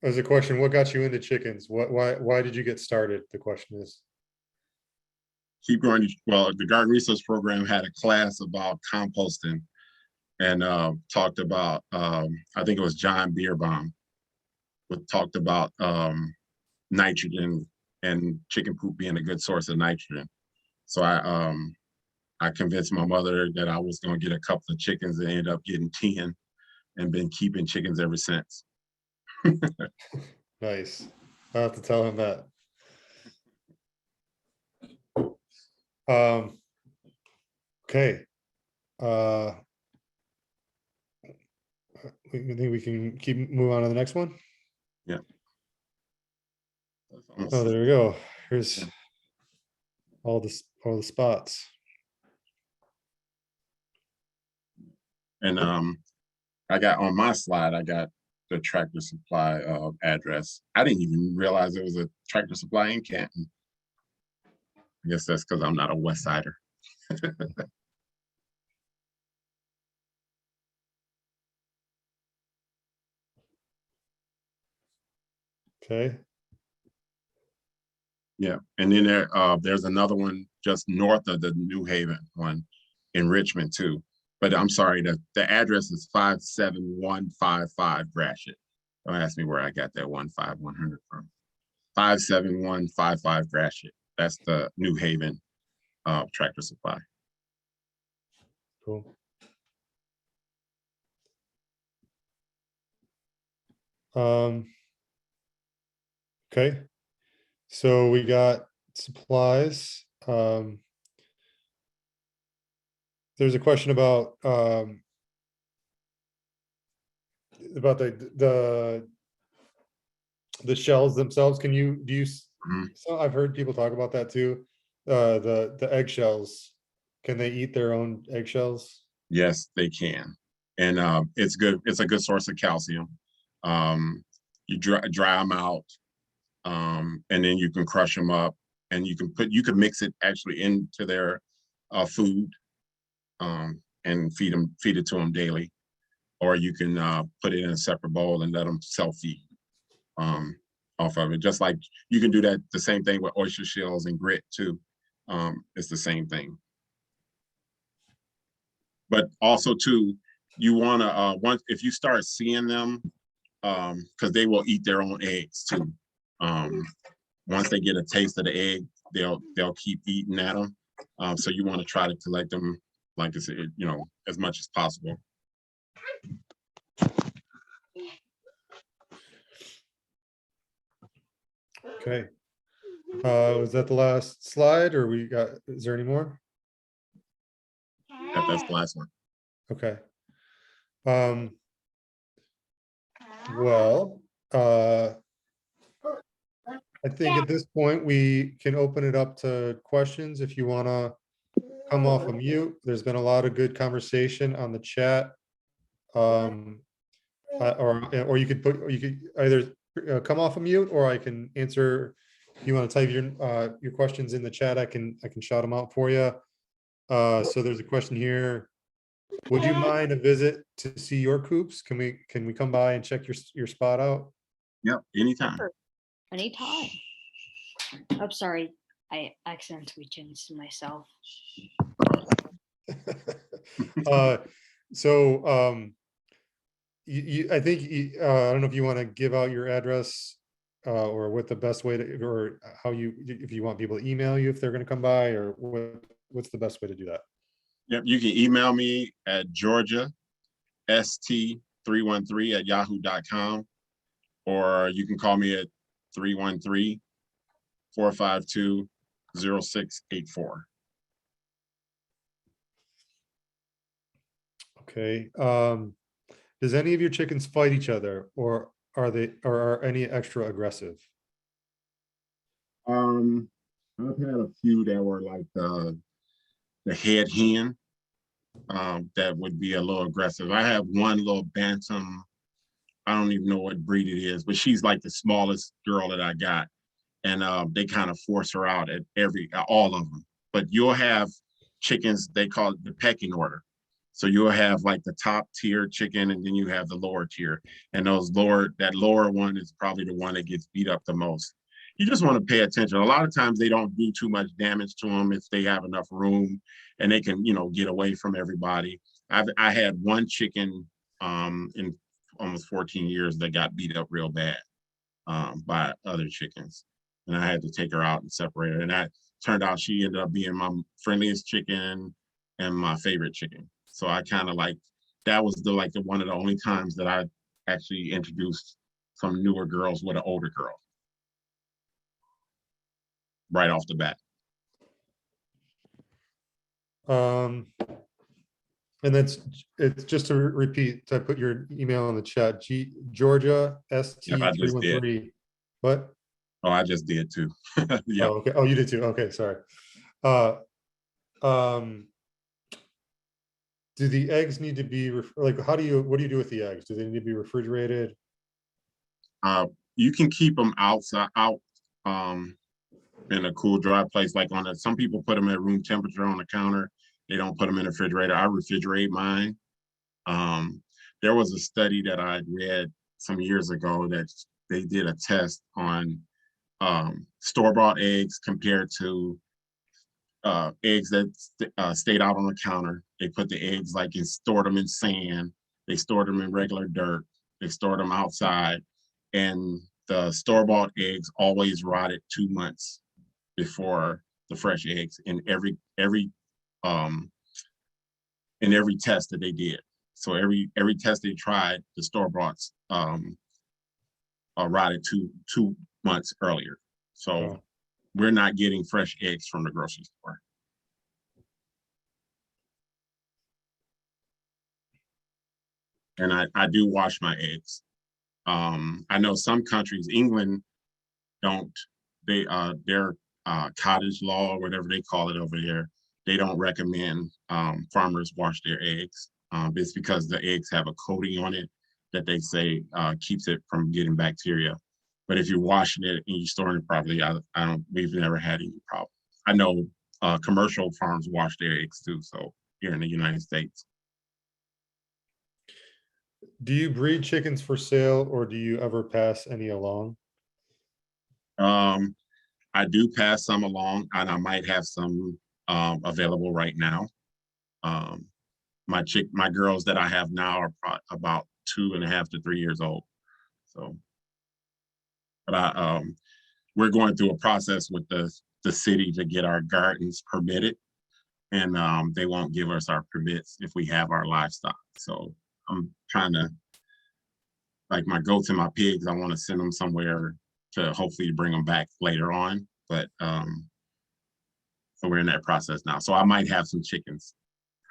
As a question, what got you into chickens? Why did you get started? The question is. Keep growing. Well, the Garden Research Program had a class about composting and talked about, I think it was John Beerbaum, talked about nitrogen and chicken poop being a good source of nitrogen. So I convinced my mother that I was going to get a couple of chickens and ended up getting 10 and been keeping chickens ever since. Nice. I'll have to tell him that. Okay. We think we can move on to the next one. Yeah. Oh, there we go. Here's all the spots. And I got on my slide, I got the Tractor Supply address. I didn't even realize there was a Tractor Supply in Canton. I guess that's because I'm not a West Sider. Okay. Yeah, and then there's another one just north of the New Haven one in Richmond too. But I'm sorry, the address is 57155 Gratiot. Don't ask me where I got that 15100 from. 57155 Gratiot. That's the New Haven Tractor Supply. Cool. Okay. So we got supplies. There's a question about the shells themselves. Do you? So I've heard people talk about that too. The eggshells. Can they eat their own eggshells? Yes, they can, and it's good. It's a good source of calcium. You dry them out, and then you can crush them up, and you can mix it actually into their food, and feed it to them daily, or you can put it in a separate bowl and let them self-feed off of it. Just like you can do that, the same thing with oyster shells and grit too. It's the same thing. But also too, you want to if you start seeing them because they will eat their own eggs too. Once they get a taste of the egg, they'll keep eating at them. So you want to try to collect them, like I said, you know, as much as possible. Okay. Was that the last slide, or is there any more? That's the last one. Okay. Well, I think at this point we can open it up to questions if you want to come off of mute. There's been a lot of good conversation on the chat. Or you could either come off of mute, or I can answer. If you want to type your questions in the chat, I can shout them out for you. So there's a question here. Would you mind a visit to see your coops? Can we come by and check your spot out? Yep, anytime. Anytime. I'm sorry, I accidentally changed myself. So I think I don't know if you want to give out your address or what the best way to, or if you want people to email you if they're going to come by, or what's the best way to do that? Yep, you can email me at georgiast313@yahoo.com, or you can call me at 313-452-0684. Okay. Does any of your chickens fight each other, or are any extra aggressive? I've had a few that were like the head hen, that would be a little aggressive. I have one little bantam. I don't even know what breed it is, but she's like the smallest girl that I got. And they kind of force her out at all of them. But you'll have chickens, they call it the pecking order. So you'll have like the top tier chicken, and then you have the lower tier. And that lower one is probably the one that gets beat up the most. You just want to pay attention. A lot of times they don't do too much damage to them if they have enough room and they can, you know, get away from everybody. I had one chicken in almost 14 years that got beat up real bad by other chickens. And I had to take her out and separate her. And that turned out she ended up being my friendliest chicken and my favorite chicken. So I kind of that was one of the only times that I actually introduced some newer girls with an older girl right off the bat. And it's just to repeat, I put your email in the chat. Georgia ST313. What? Oh, I just did too. Yeah. Oh, okay. Oh, you did too. Okay, sorry. Do the eggs need to be what do you do with the eggs? Do they need to be refrigerated? You can keep them out in a cool, dry place. Like some people put them at room temperature on the counter. They don't put them in the refrigerator. I refrigerate mine. There was a study that I read some years ago that they did a test on store-bought eggs compared to eggs that stayed out on the counter. They put the eggs and stored them in sand. They stored them in regular dirt. They stored them outside, and the store-bought eggs always rotted 2 months before the fresh eggs in every test that they did. So every test they tried, the store-boughts rotted two months earlier. So we're not getting fresh eggs from the grocery store. And I do wash my eggs. I know some countries, England, don't. Their cottage law, or whatever they call it over there, they don't recommend farmers wash their eggs. It's because the eggs have a coating on it that they say keeps it from getting bacteria. But if you're washing it and you're storing it properly, we've never had any problem. I know commercial farms wash their eggs too, so here in the United States. Do you breed chickens for sale, or do you ever pass any along? I do pass some along, and I might have some available right now. My girls that I have now are about 2.5 to 3 years old. So, but we're going through a process with the city to get our gardens permitted, and they won't give us our permits if we have our livestock. So I'm trying to, like my goats and my pigs, I want to send them somewhere to hopefully bring them back later on. But so we're in that process now. So I might have some chickens.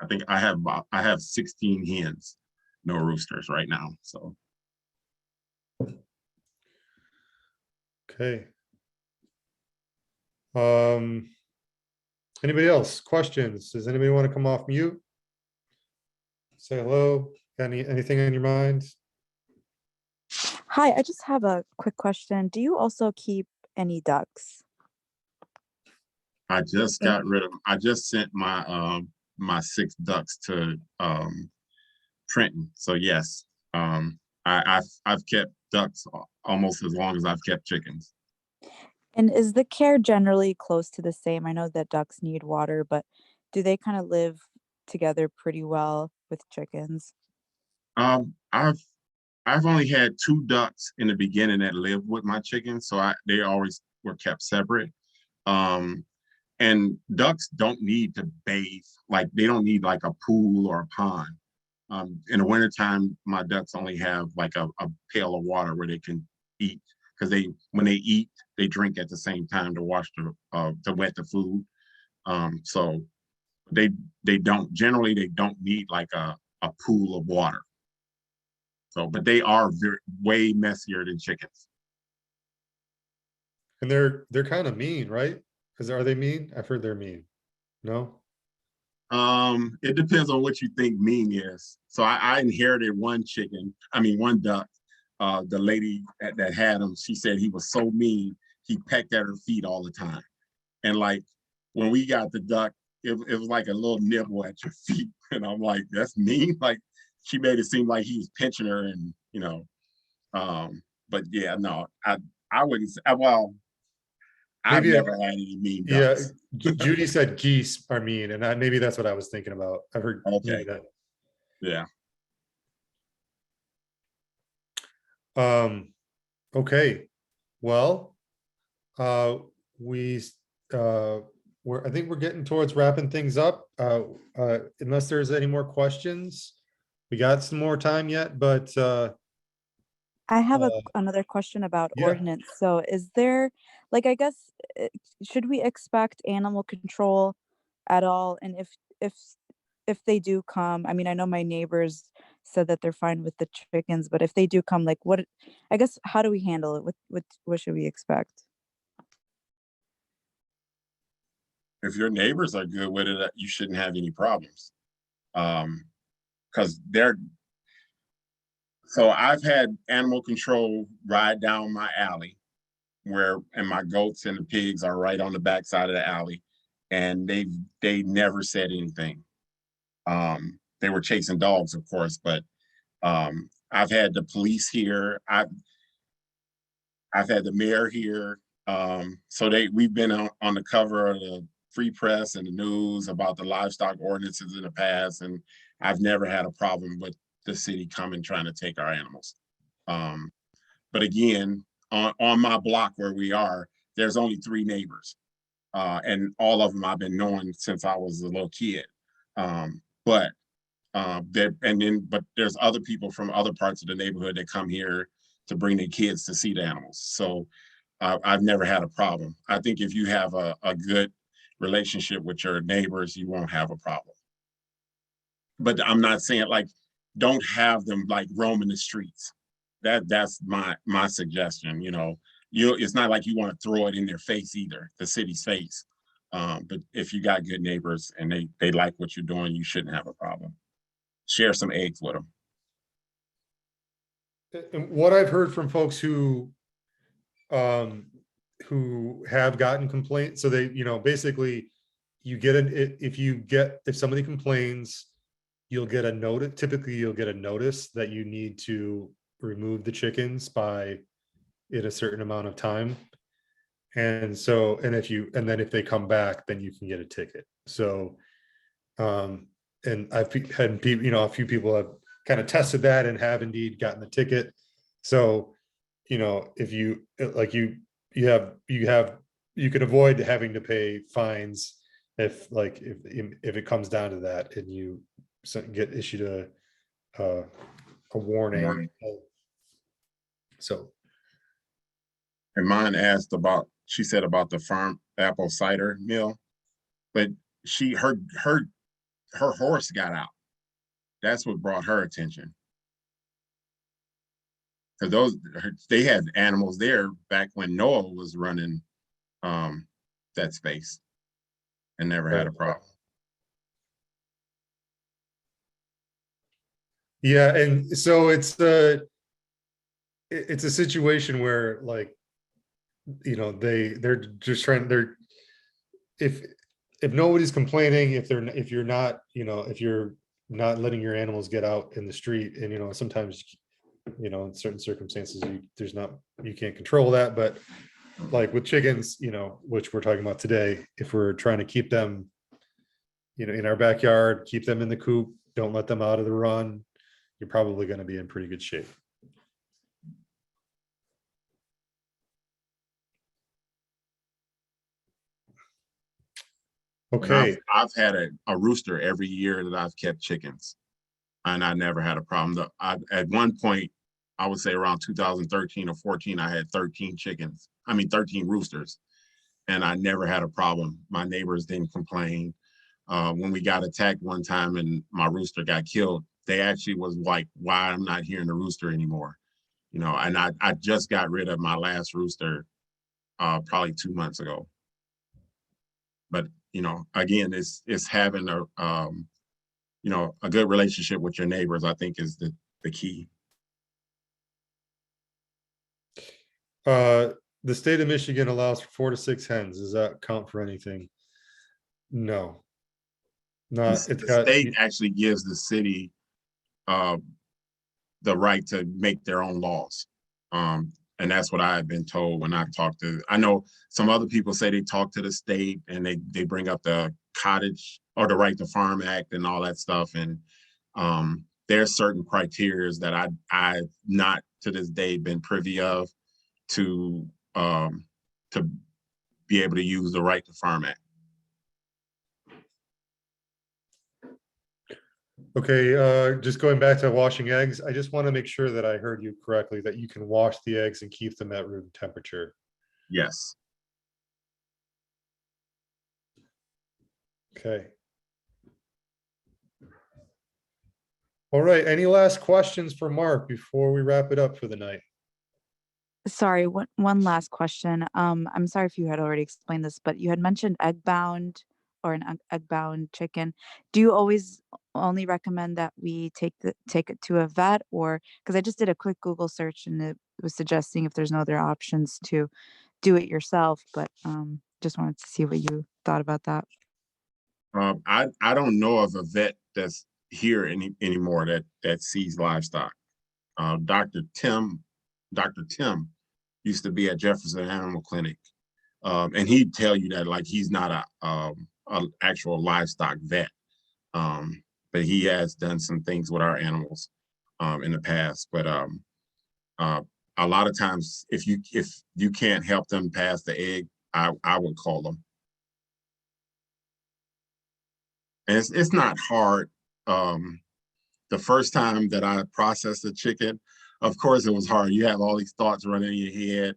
I think I have 16 hens, no roosters right now. So Okay. Anybody else? Questions? Does anybody want to come off mute? Say hello. Anything on your mind? Hi, I just have a quick question. Do you also keep any ducks? I just got rid of. I just sent my 6 ducks to Trenton. So yes, I've kept ducks almost as long as I've kept chickens. And is the care generally close to the same? I know that ducks need water, but do they kind of live together pretty well with chickens? I've only had 2 ducks in the beginning that lived with my chickens, so they always were kept separate. And ducks don't need to bathe, like they don't need like a pool or a pond. In the wintertime, my ducks only have like a pail of water where they can eat, because when they eat, they drink at the same time to wash to wet the food. So they don't need like a pool of water. So, but they are way messier than chickens. And they're kind of mean, right? Because are they mean? I've heard they're mean. No? It depends on what you think mean is. So I inherited one duck. The lady that had him, she said he was so mean, he pecked at her feet all the time. And like when we got the duck, it was like a little nibble at your feet. And I'm like, that's mean. Like she made it seem like he was pinching her, and but yeah, no, I wouldn't say, well, I've Maybe, never had any mean yeah, ducks. Judy said geese are mean, and maybe that's what I was thinking about. I've heard maybe Okay. that. Yeah. Okay. Well, we I think we're getting towards wrapping things up. Unless there's any more questions, we got some more time yet, but I have Uh, another question about yeah. ordinance. So is there, like, I guess, should we expect animal control at all? And if if they do come, I mean, I know my neighbors said that they're fine with the chickens, but if they do come, like, I guess, how do we handle it? What should we expect? If your neighbors are good with it, you shouldn't have any problems. Because so I've had animal control ride down my alley and my goats and the pigs are right on the backside of the alley, and they never said anything. They were chasing dogs, of course, but I've had the police here. I've had the mayor here. So we've been on the cover of the Free Press and the news about the livestock ordinances in the past, and I've never had a problem with the city coming trying to take our animals. But again, on my block where we are, there's only 3 neighbors, and all of them I've been knowing since I was a little kid. But there's other people from other parts of the neighborhood that come here to bring their kids to see the animals. So I've never had a problem. I think if you have a good relationship with your neighbors, you won't have a problem. But I'm not saying like don't have them like roaming the streets. That's my suggestion. It's not like you want to throw it in their face either, the city's face. But if you got good neighbors and they like what you're doing, you shouldn't have a problem. Share some eggs with them. And what I've heard from folks who have gotten complaints, so they, basically you get if somebody complains, you'll get a notice. Typically you'll get a notice that you need to remove the chickens by in a certain amount of time. And so, and then if they come back, then you can get a ticket. So, and I've had people, a few people have kind of tested that and have indeed gotten the ticket. So you know, if you like you could avoid having to pay fines if like if it comes down to that and you get issued a warning. So And mine asked about, she said about the farm apple cider mill, but she her horse got out. That's what brought her attention. Because they had animals there back when Noah was running that space and never had a problem. yeah, and so it's a situation where like, you know, they're just trying, they're if nobody's complaining, if you're not, you know, if you're not letting your animals get out in the street, and you know, sometimes, you know, in certain circumstances you can't control that, but like with chickens, you know, which we're talking about today, if we're trying to keep them, you know, in our backyard, keep them in the coop, don't let them out of the run, you're probably going to be in pretty good shape. Okay. I've had a rooster every year that I've kept chickens, and I never had a problem. At one point, I would say around 2013 or 14, I had 13 chickens. I mean, 13 roosters, and I never had a problem. My neighbors didn't complain. When we got attacked one time and my rooster got killed, they actually was like, why I'm not hearing the rooster anymore. You know, and I just got rid of my last rooster probably 2 months ago. But, you know, again, it's having a, you know, a good relationship with your neighbors, I think is the key. The state of Michigan allows for 4 to 6 hens. Does that count for anything? No. Not, it's The got, state actually gives the city the right to make their own laws. And that's what I've been told when I've talked to, I know some other people say they talk to the state and they bring up the cottage or the Right to Farm Act and all that stuff. And there's certain criteria that I've not to this day been privy of to be able to use the Right to Farm Act. okay, just going back to washing eggs, I just want to make sure that I heard you correctly, that you can wash the eggs and keep them at room temperature. Yes. Okay. All right, any last questions for Mark before we wrap it up for the night? Sorry, one last question. I'm sorry if you had already explained this, but you had mentioned egg bound or an egg bound chicken. Do you always only recommend that we take it to a vet, or because I just did a quick Google search and it was suggesting if there's no other options to do it yourself, but just wanted to see what you thought about that. I don't know of a vet that's here anymore that sees livestock. Dr. Tim used to be at Jefferson Animal Clinic, and he'd tell you that like he's not a actual livestock vet, but he has done some things with our animals in the past. But a lot of times, if you can't help them pass the egg, I would call them. And it's not hard. The first time that I processed a chicken, of course it was hard. You have all these thoughts running in your head.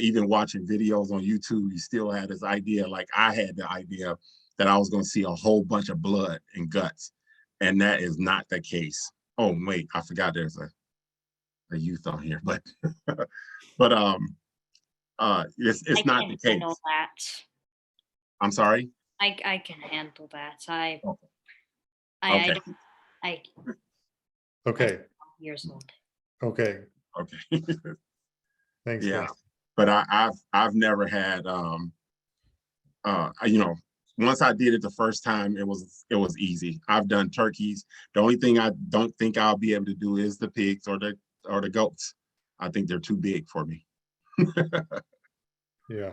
Even watching videos on YouTube, you still had this idea, like I had the idea that I was going to see a whole bunch of blood and guts. And that is not the case. Oh, wait, I forgot there's a youth on here, but it's not the case. That. I'm sorry? I can handle that. I Okay. Okay, years old. okay, Okay. thanks. Yeah. Guys. But I've never had you know, once I did it the first time, it was easy. I've done turkeys. The only thing I don't think I'll be able to do is the pigs or the goats. I think they're too big for me. Yeah.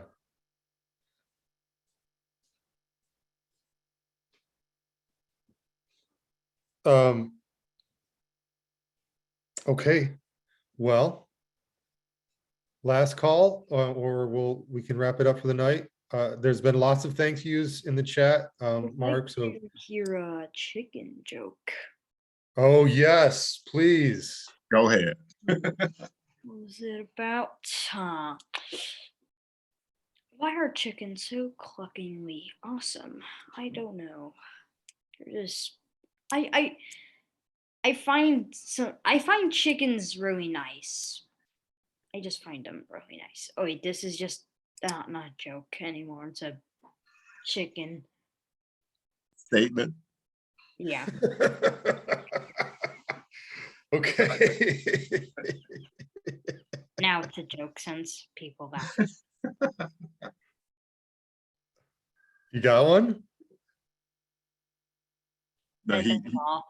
Okay, well, last call, or we can wrap it up for the night. There's been lots of thank yous in the chat, Mark, so, I'd like to hear a chicken joke. oh, yes, please. Go ahead. What was it about? Why are chickens so cluckingly awesome? I don't know. They're just I find chickens really nice. I just find them really nice. Oh wait, this is just not a joke anymore. It's a chicken. Statement. Yeah. Okay. Now it's a joke since people laugh. You got one? No, he, That's all.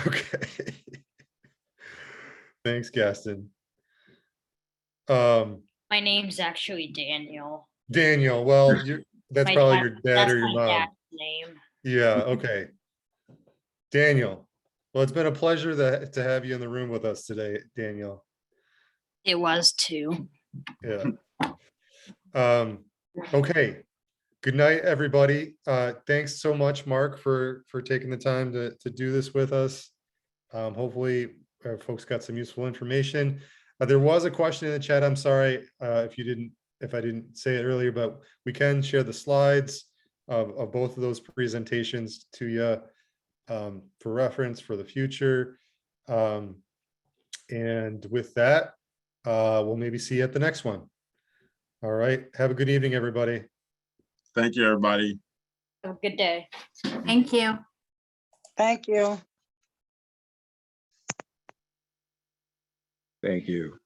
Okay. Thanks, Gaston. My name's actually Daniel. Daniel, well, that's My probably dad- your dad That's or your my mom. dad's name. Yeah, okay. Daniel, well, it's been a pleasure to have you in the room with us today, Daniel. It was too. Yeah. Okay. Good night, everybody. Thanks so much, Mark, for taking the time to do this with us. Hopefully, folks got some useful information. There was a question in the chat. I'm sorry if I didn't say it earlier, but we can share the slides of both of those presentations to you for reference for the future. And with that, we'll maybe see you at the next one. All right. Have a good evening, everybody. thank you, everybody. Have a good day. Thank you. Thank you. Thank you.